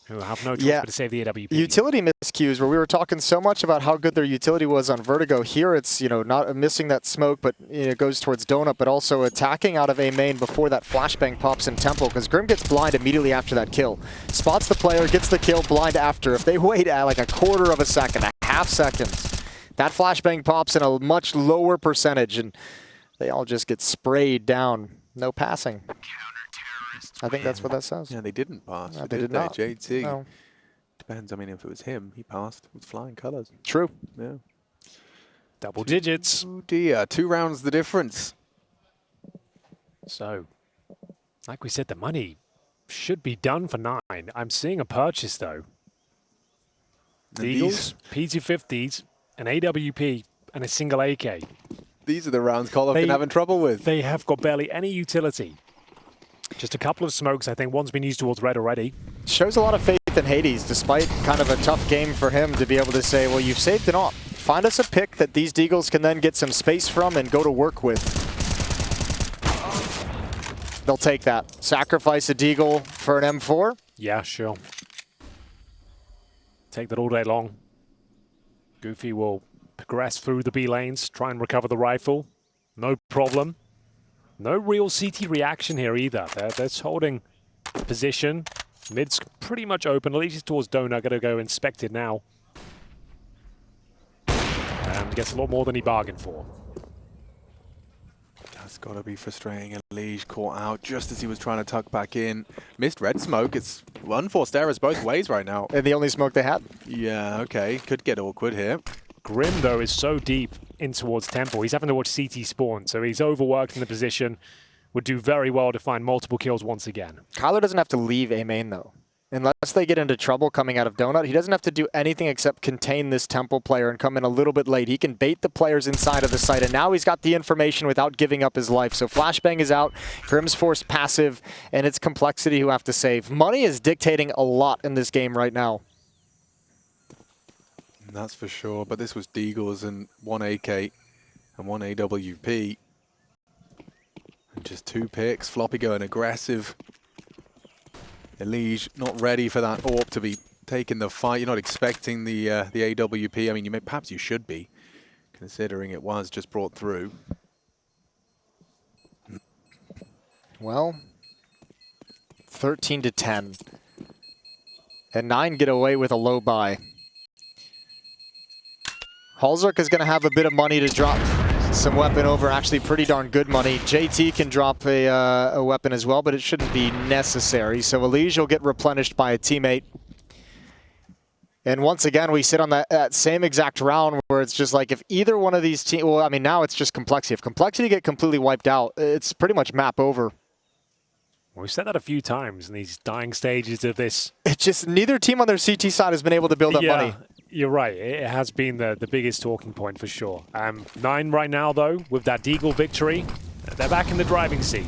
who have no choice but to save the AWP. Utility miscues, where we were talking so much about how good their utility was on Vertigo. Here it's, not missing that smoke, but it goes towards Donut, but also attacking out of A main before that flashbang pops in Temple, because Grim gets blind immediately after that kill. Spots the player, gets the kill, blind after. If they wait at like a quarter of a second, a half second, that flashbang pops in a much lower percentage, and they all just get sprayed down. No passing. I think that's what that says. Yeah, they didn't pass. No, they did not. JT. No. Depends. I mean, if it was him, he passed with flying colors. True. Yeah. Double digits. Oh dear. 2 rounds the difference. So, like we said, the money should be done for 9. I'm seeing a purchase, though. The Eagles, P250s, an AWP, and a single AK. These are the rounds Call been having trouble with. They have got barely any utility. Just a couple of smokes. I think one's been used towards red already. Shows a lot of faith in Hades, despite kind of a tough game for him to be able to say, well, you've saved it all. Find us a pick that these Deagles can then get some space from and go to work with. They'll take that. Sacrifice a Deagle for an M4? Yeah, sure. Take that all day long. Goofy will progress through the B lanes, try and recover the rifle. No problem. No real CT reaction here either. They're just holding position. Mid's pretty much open. EliGE towards Donut. Going to go inspect it now. And gets a lot more than he bargained for. That's got to be frustrating. EliGE caught out just as he was trying to tuck back in. Missed red smoke. It's unforced errors both ways right now. And the only smoke they had. Yeah, okay. Could get awkward here. Grim, though, is so deep in towards Temple. He's having to watch CT spawn, so he's overworked in the position. Would do very well to find multiple kills once again. Kyler doesn't have to leave A main, though. Unless they get into trouble coming out of Donut, he doesn't have to do anything except contain this Temple player and come in a little bit late. He can bait the players inside of the site, and now he's got the information without giving up his life. So Flashbang is out, Grim's forced passive, and it's Complexity who have to save. Money is dictating a lot in this game right now. That's for sure, but this was Deagles and 1 AK and 1 AWP. And just 2 picks, Floppy going aggressive. EliGE not ready for that AWP to be taking the fight. You're not expecting the AWP. I mean, perhaps you should be, considering it was just brought through. Well, 13-10. And 9 get away with a low buy. Halzerk is going to have a bit of money to drop some weapon over, actually pretty darn good money. JT can drop a weapon as well, but it shouldn't be necessary. So EliGE will get replenished by a teammate. And once again, we sit on that same exact round where it's just like if either one of these teams, well, I mean, now it's just Complexity. If Complexity get completely wiped out, it's pretty much map over. We've said that a few times in these dying stages of this. It's just neither team on their CT side has been able to build up money. You're right. It has been the biggest talking point for sure. 9 right now, though, with that Deagle victory. They're back in the driving seat.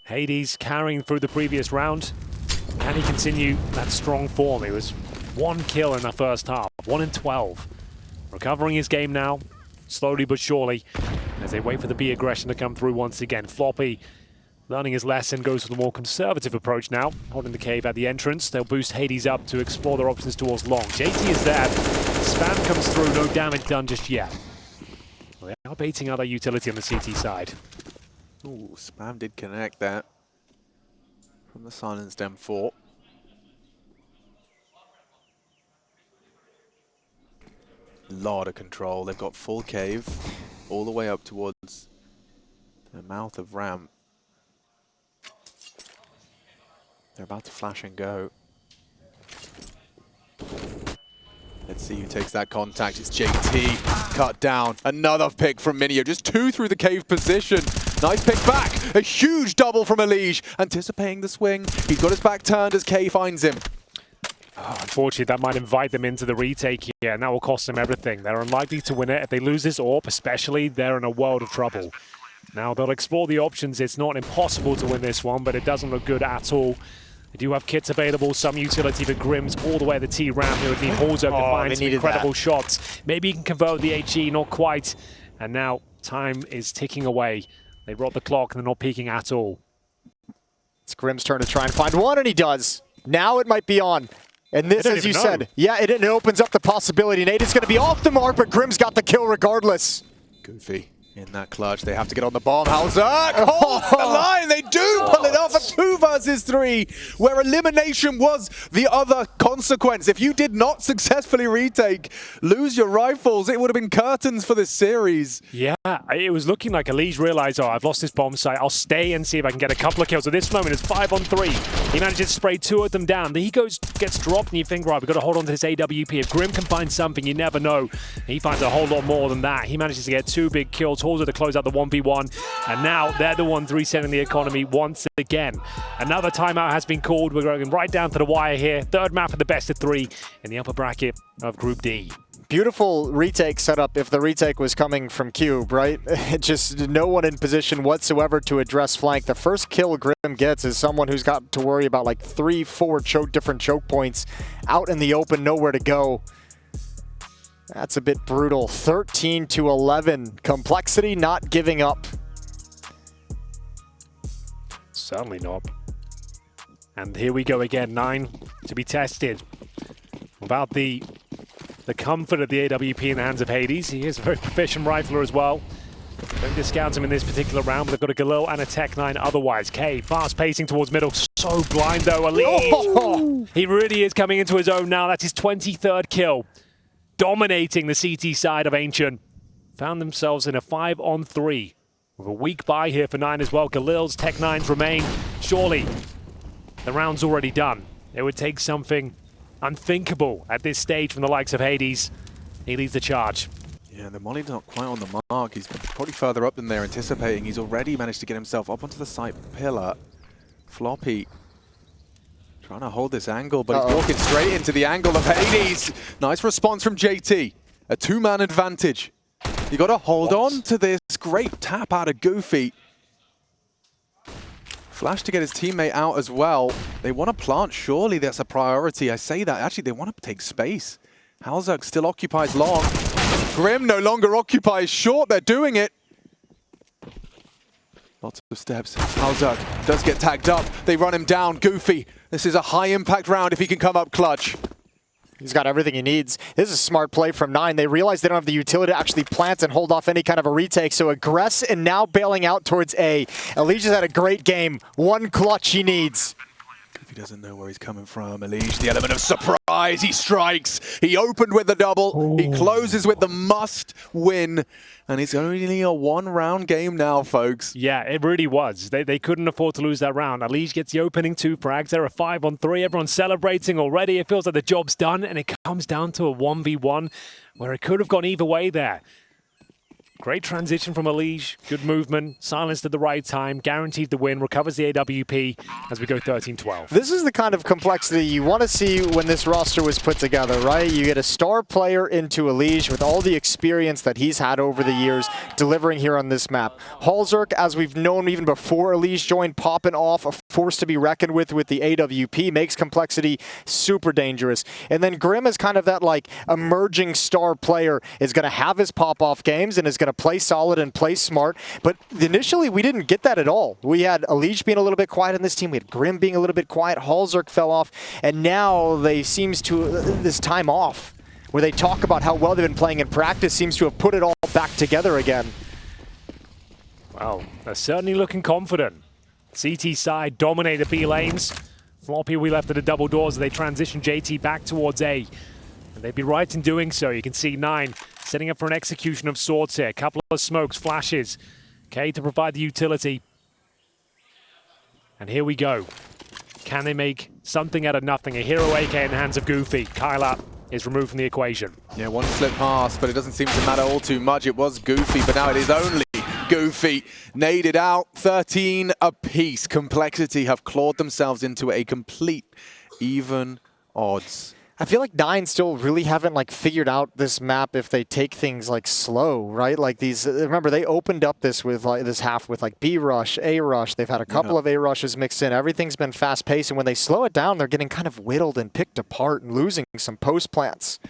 Hades carrying through the previous round. Can he continue that strong form? He was 1 kill in the first half, 1 in 12. Recovering his game now, slowly but surely, as they wait for the B aggression to come through once again. Floppy learning his lesson, goes for the more conservative approach now, holding the cave at the entrance. They'll boost Hades up to explore their options towards long. JT is there. Spam comes through, no damage done just yet. Well, they are baiting out their utility on the CT side. Ooh, Spam did connect that from the silenced M4. Lot of control. They've got full cave all the way up towards the mouth of ramp. They're about to flash and go. Let's see who takes that contact. It's JT. Cut down. Another pick from mynio. Just 2 through the cave position. Nice pick back. A huge double from EliGE. Anticipating the swing. He's got his back turned as K finds him. Oh, unfortunately, that might invite them into the retake here, and that will cost them everything. They're unlikely to win it. If they lose this AWP, especially, they're in a world of trouble. Now, they'll explore the options. It's not impossible to win this one, but it doesn't look good at all. They do have kits available, some utility for Grims all the way at the T ramp. They would need Halzerk to find some incredible shots. Maybe he can convert with the HE, not quite. And now time is ticking away. They rot the clock and they're not peaking at all. It's Grim's turn to try and find one, and he does. Now it might be on. And this, as you said, it opens up the possibility. Nate is going to be off the mark, but Grim's got the kill regardless. Goofy. In that clutch, they have to get on the bomb. Halzerk holds the line. They do pull it off. A 2 versus 3, where elimination was the other consequence. If you did not successfully retake, lose your rifles, it would have been curtains for this series. Yeah, it was looking like EliGE realized, oh, I've lost this bomb site. I'll stay and see if I can get a couple of kills. At this moment, it's 5 on 3. He manages to spray 2 of them down. He gets dropped, and you think, right, we've got to hold on to this AWP. If Grim can find something, you never know. He finds a whole lot more than that. He manages to get 2 big kills. Halzerk to close out the 1v1, and now they're the ones resetting the economy once again. Another timeout has been called. We're going right down to the wire here. 3rd map of the best of 3 in the upper bracket of Group D. Beautiful retake setup if the retake was coming from Cube, right? Just no one in position whatsoever to address flank. The first kill Grim gets is someone who's got to worry about like 3-4 different choke points out in the open, nowhere to go. That's a bit brutal. 13-11. Complexity not giving up. Certainly not. And here we go again. 9 to be tested. Without the comfort of the AWP in the hands of Hades. He is a very proficient rifler as well. Don't discount him in this particular round, but they've got a Galil and a Tech9 otherwise. K, fast pacing towards middle. So blind though, EliGE. He really is coming into his own now. That's his 23rd kill. Dominating the CT side of Ancient. Found themselves in a 5-on-3. With a weak bye here for 9 as well. Galil's Tech9s remain. Surely, the round's already done. It would take something unthinkable at this stage from the likes of Hades. He leads the charge. Yeah, the Molly's not quite on the mark. He's probably further up than they're anticipating. He's already managed to get himself up onto the side pillar. Floppy trying to hold this angle, but he's walking straight into the angle of Hades. Nice response from JT. A two-man advantage. You got to hold on to this. Great tap out of Goofy. Flash to get his teammate out as well. They want to plant, surely that's a priority. I say that, actually they want to take space. halzark still occupies long. Grim no longer occupies short, they're doing it. Lots of steps. halzark does get tagged up. They run him down. Goofy, this is a high impact round if he can come up clutch. He's got everything he needs. This is a smart play from 9. They realize they don't have the utility to actually plant and hold off any kind of a retake. So aggress and now bailing out towards A. EliGE's had a great game. One clutch he needs. If he doesn't know where he's coming from, EliGE, the element of surprise, he strikes. He opened with the double. He closes with the must win. And it's only a one-round game now, folks. Yeah, it really was. They couldn't afford to lose that round. EliGE gets the opening 2 frags. They're a 5-on-3. Everyone's celebrating already. It feels like the job's done, and it comes down to a 1v1 where it could have gone either way there. Great transition from EliGE. Good movement. Silenced at the right time. Guaranteed the win. Recovers the AWP as we go 13-12. This is the kind of complexity you want to see when this roster was put together, right? You get a star player into EliGE with all the experience that he's had over the years delivering here on this map. halzark, as we've known even before EliGE joined, popping off, a force to be reckoned with the AWP, makes complexity super dangerous. And then Grim is kind of that like emerging star player, is going to have his pop-off games and is going to play solid and play smart. But initially, we didn't get that at all. We had EliGE being a little bit quiet in this team. We had Grim being a little bit quiet. halzark fell off. And now they seems to, this time off, where they talk about how well they've been playing in practice, seems to have put it all back together again. Well, they're certainly looking confident. CT side dominated B lanes. Floppy we left at the double doors as they transition JT back towards A. And they'd be right in doing so. You can see 9 setting up for an execution of sorts here. A couple of smokes, flashes. K to provide the utility. And here we go. Can they make something out of nothing? A hero AK in the hands of Goofy. Kyla is removed from the equation. Yeah, one slip past, but it doesn't seem to matter all too much. It was Goofy, but now it is only Goofy. Naded out, 13 apiece. Complexity have clawed themselves into a complete even odds. I feel like 9 still really haven't like figured out this map if they take things like slow, right? Like these, remember they opened up this with like this half with like B rush, A rush. They've had a couple of A rushes mixed in. Everything's been fast paced, and when they slow it down, they're getting kind of whittled and picked apart and losing some post plants.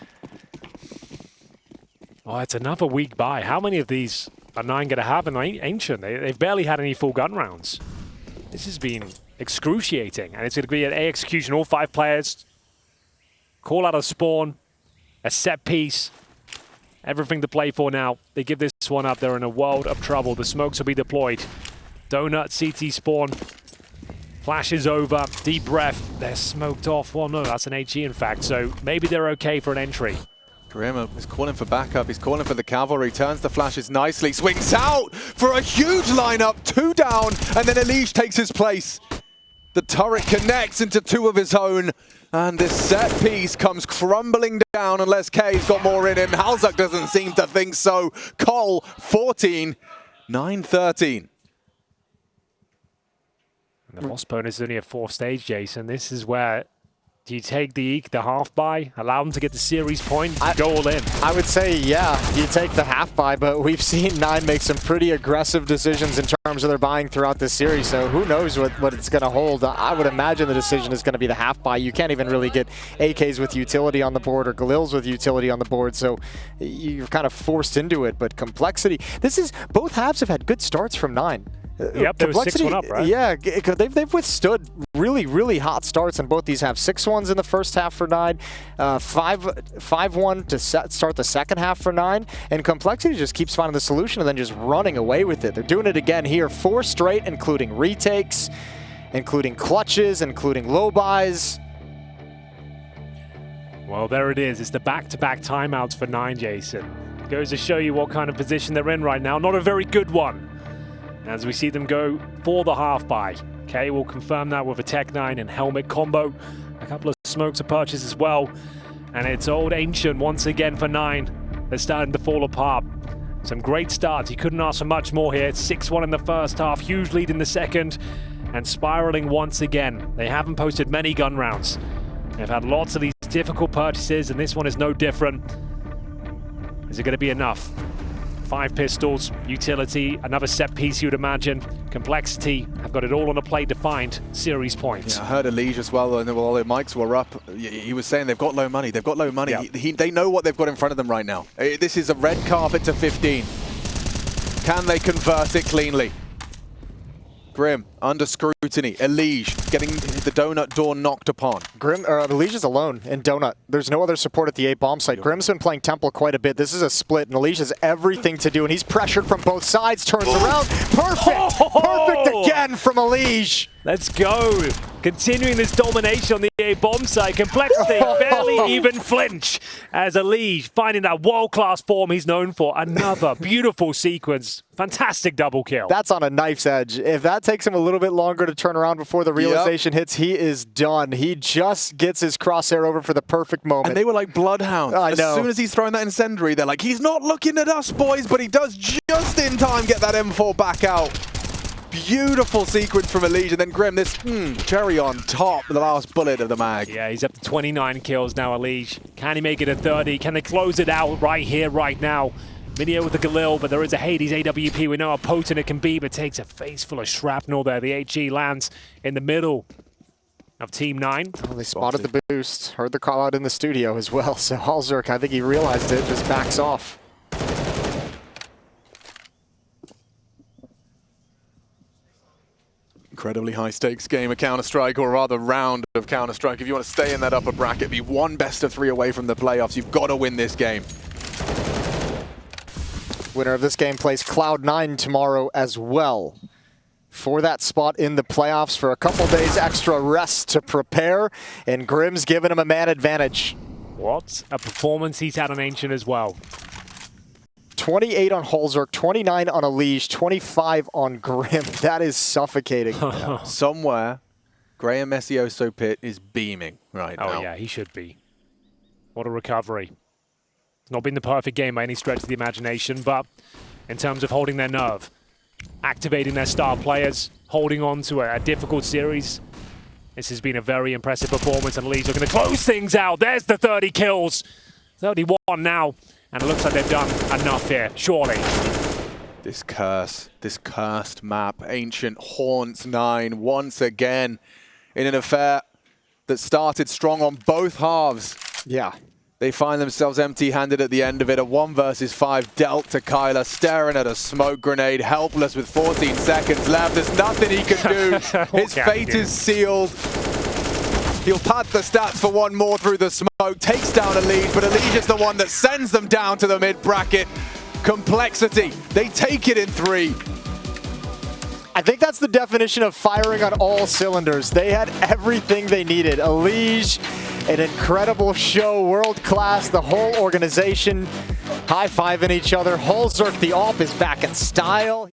Oh, it's another weak buy. How many of these are 9 going to have in Ancient? They've barely had any full gun rounds. This has been excruciating, and it's going to be an A execution. All 5 players. Call out a spawn, a set piece, everything to play for now. They give this one up. They're in a world of trouble. The smokes will be deployed. Donut, CT spawn, flashes over, deep breath. They're smoked off. Well, no, that's an HE in fact, so maybe they're okay for an entry. Grim is calling for backup. He's calling for the cavalry. Turns the flashes nicely. Swings out for a huge lineup. 2 down, and then EliGE takes his place. The turret connects into 2 of his own. And this set piece comes crumbling down unless K's got more in him. halzark doesn't seem to think so. Cole, 14, 9-13. And the boss bonus is only a 4th stage, Jason. This is where do you take the half buy, allow them to get the series point, go all in? I would say, yeah, you take the half buy, but we've seen 9 make some pretty aggressive decisions in terms of their buying throughout this series, so who knows what it's going to hold. I would imagine the decision is going to be the half buy. You can't even really get AKs with utility on the board or Galils with utility on the board, so you're kind of forced into it, but complexity. This is, both halves have had good starts from 9. Yep, they were 6-1 up, right? Yeah, they've withstood really, really hot starts, and both these have 6-1s in the first half for 9, 5-1 to start the second half for 9, and Complexity just keeps finding the solution and then just running away with it. They're doing it again here, 4 straight, including retakes, including clutches, including low buys. Well, there it is. It's the back-to-back timeouts for 9, Jason. Goes to show you what kind of position they're in right now. Not a very good one. As we see them go for the half buy. Okay, we'll confirm that with a Tech-9 and helmet combo. A couple of smokes to purchase as well. And it's old Ancient once again for 9. They're starting to fall apart. Some great starts. You couldn't ask for much more here. 6-1 in the first half, huge lead in the second, and spiraling once again. They haven't posted many gun rounds. They've had lots of these difficult purchases, and this one is no different. Is it going to be enough? 5 pistols, utility, another set piece you'd imagine. Complexity have got it all on a plate to find series points. Yeah, I heard EliGE as well, and while their mics were up, he was saying they've got low money. They've got low money. Yeah. They know what they've got in front of them right now. This is a red carpet to 15. Can they convert it cleanly? Grim, under scrutiny. EliGE getting the donut door knocked upon. Grim, EliGE is alone in Donut. There's no other support at the A bomb site. Grim's been playing Temple quite a bit. This is a split, and EliGE has everything to do, and he's pressured from both sides, turns around. Perfect! Perfect again from EliGE! Let's go. Continuing this domination on the A bomb site. Complexity barely even flinch as EliGE finding that world-class form he's known for. Another beautiful sequence. Fantastic double kill. That's on a knife's edge. If that takes him a little bit longer to turn around before the realization hits, he is done. He just gets his crosshair over for the perfect moment. And they were like bloodhounds. I know. As soon as he's throwing that incendiary, they're like, he's not looking at us, boys, but he does just in time get that M4 back out. Beautiful sequence from EliGE, and then Grim, this cherry on top, the last bullet of the mag. Yeah, he's up to 29 kills now, EliGE. Can he make it a 30? Can they close it out right here, right now? mynio with the Galil, but there is a Hades AWP. We know how potent it can be, but takes a face full of shrapnel there. The HE lands in the middle of Team 9. Well, they spotted the boost, heard the call out in the studio as well, so EliGE, I think he realized it, just backs off. Incredibly high stakes game of Counter-Strike, or rather round of Counter-Strike. If you want to stay in that upper bracket, be one best of 3 away from the playoffs, you've got to win this game. Winner of this game plays Cloud9 tomorrow as well for that spot in the playoffs for a couple days extra rest to prepare, and Grim's giving him a man advantage. What a performance he's had on Ancient as well. 28 on EliGE, 29 on EliGE, 25 on Grim. That is suffocating. Somewhere, Graham Messioso Pitt is beaming right now. Oh yeah, he should be. What a recovery. It's not been the perfect game by any stretch of the imagination, but in terms of holding their nerve, activating their star players, holding on to a difficult series, this has been a very impressive performance, and EliGE are going to close things out. There's the 30 kills. 31 now. And it looks like they've done enough here, surely. This cursed map, Ancient haunts 9 once again in an affair that started strong on both halves. Yeah. They find themselves empty-handed at the end of it. A 1 versus 5 dealt to Kyler, staring at a smoke grenade, helpless with 14 seconds left. There's nothing he can do. His fate is sealed. He'll pad the stats for one more through the smoke, takes down EliGE, but EliGE is the one that sends them down to the mid-bracket. Complexity, they take it in 3. I think that's the definition of firing on all cylinders. They had everything they needed. EliGE, an incredible show, world class, the whole organization high-fiving each other. EliGE, the AWP is back in style.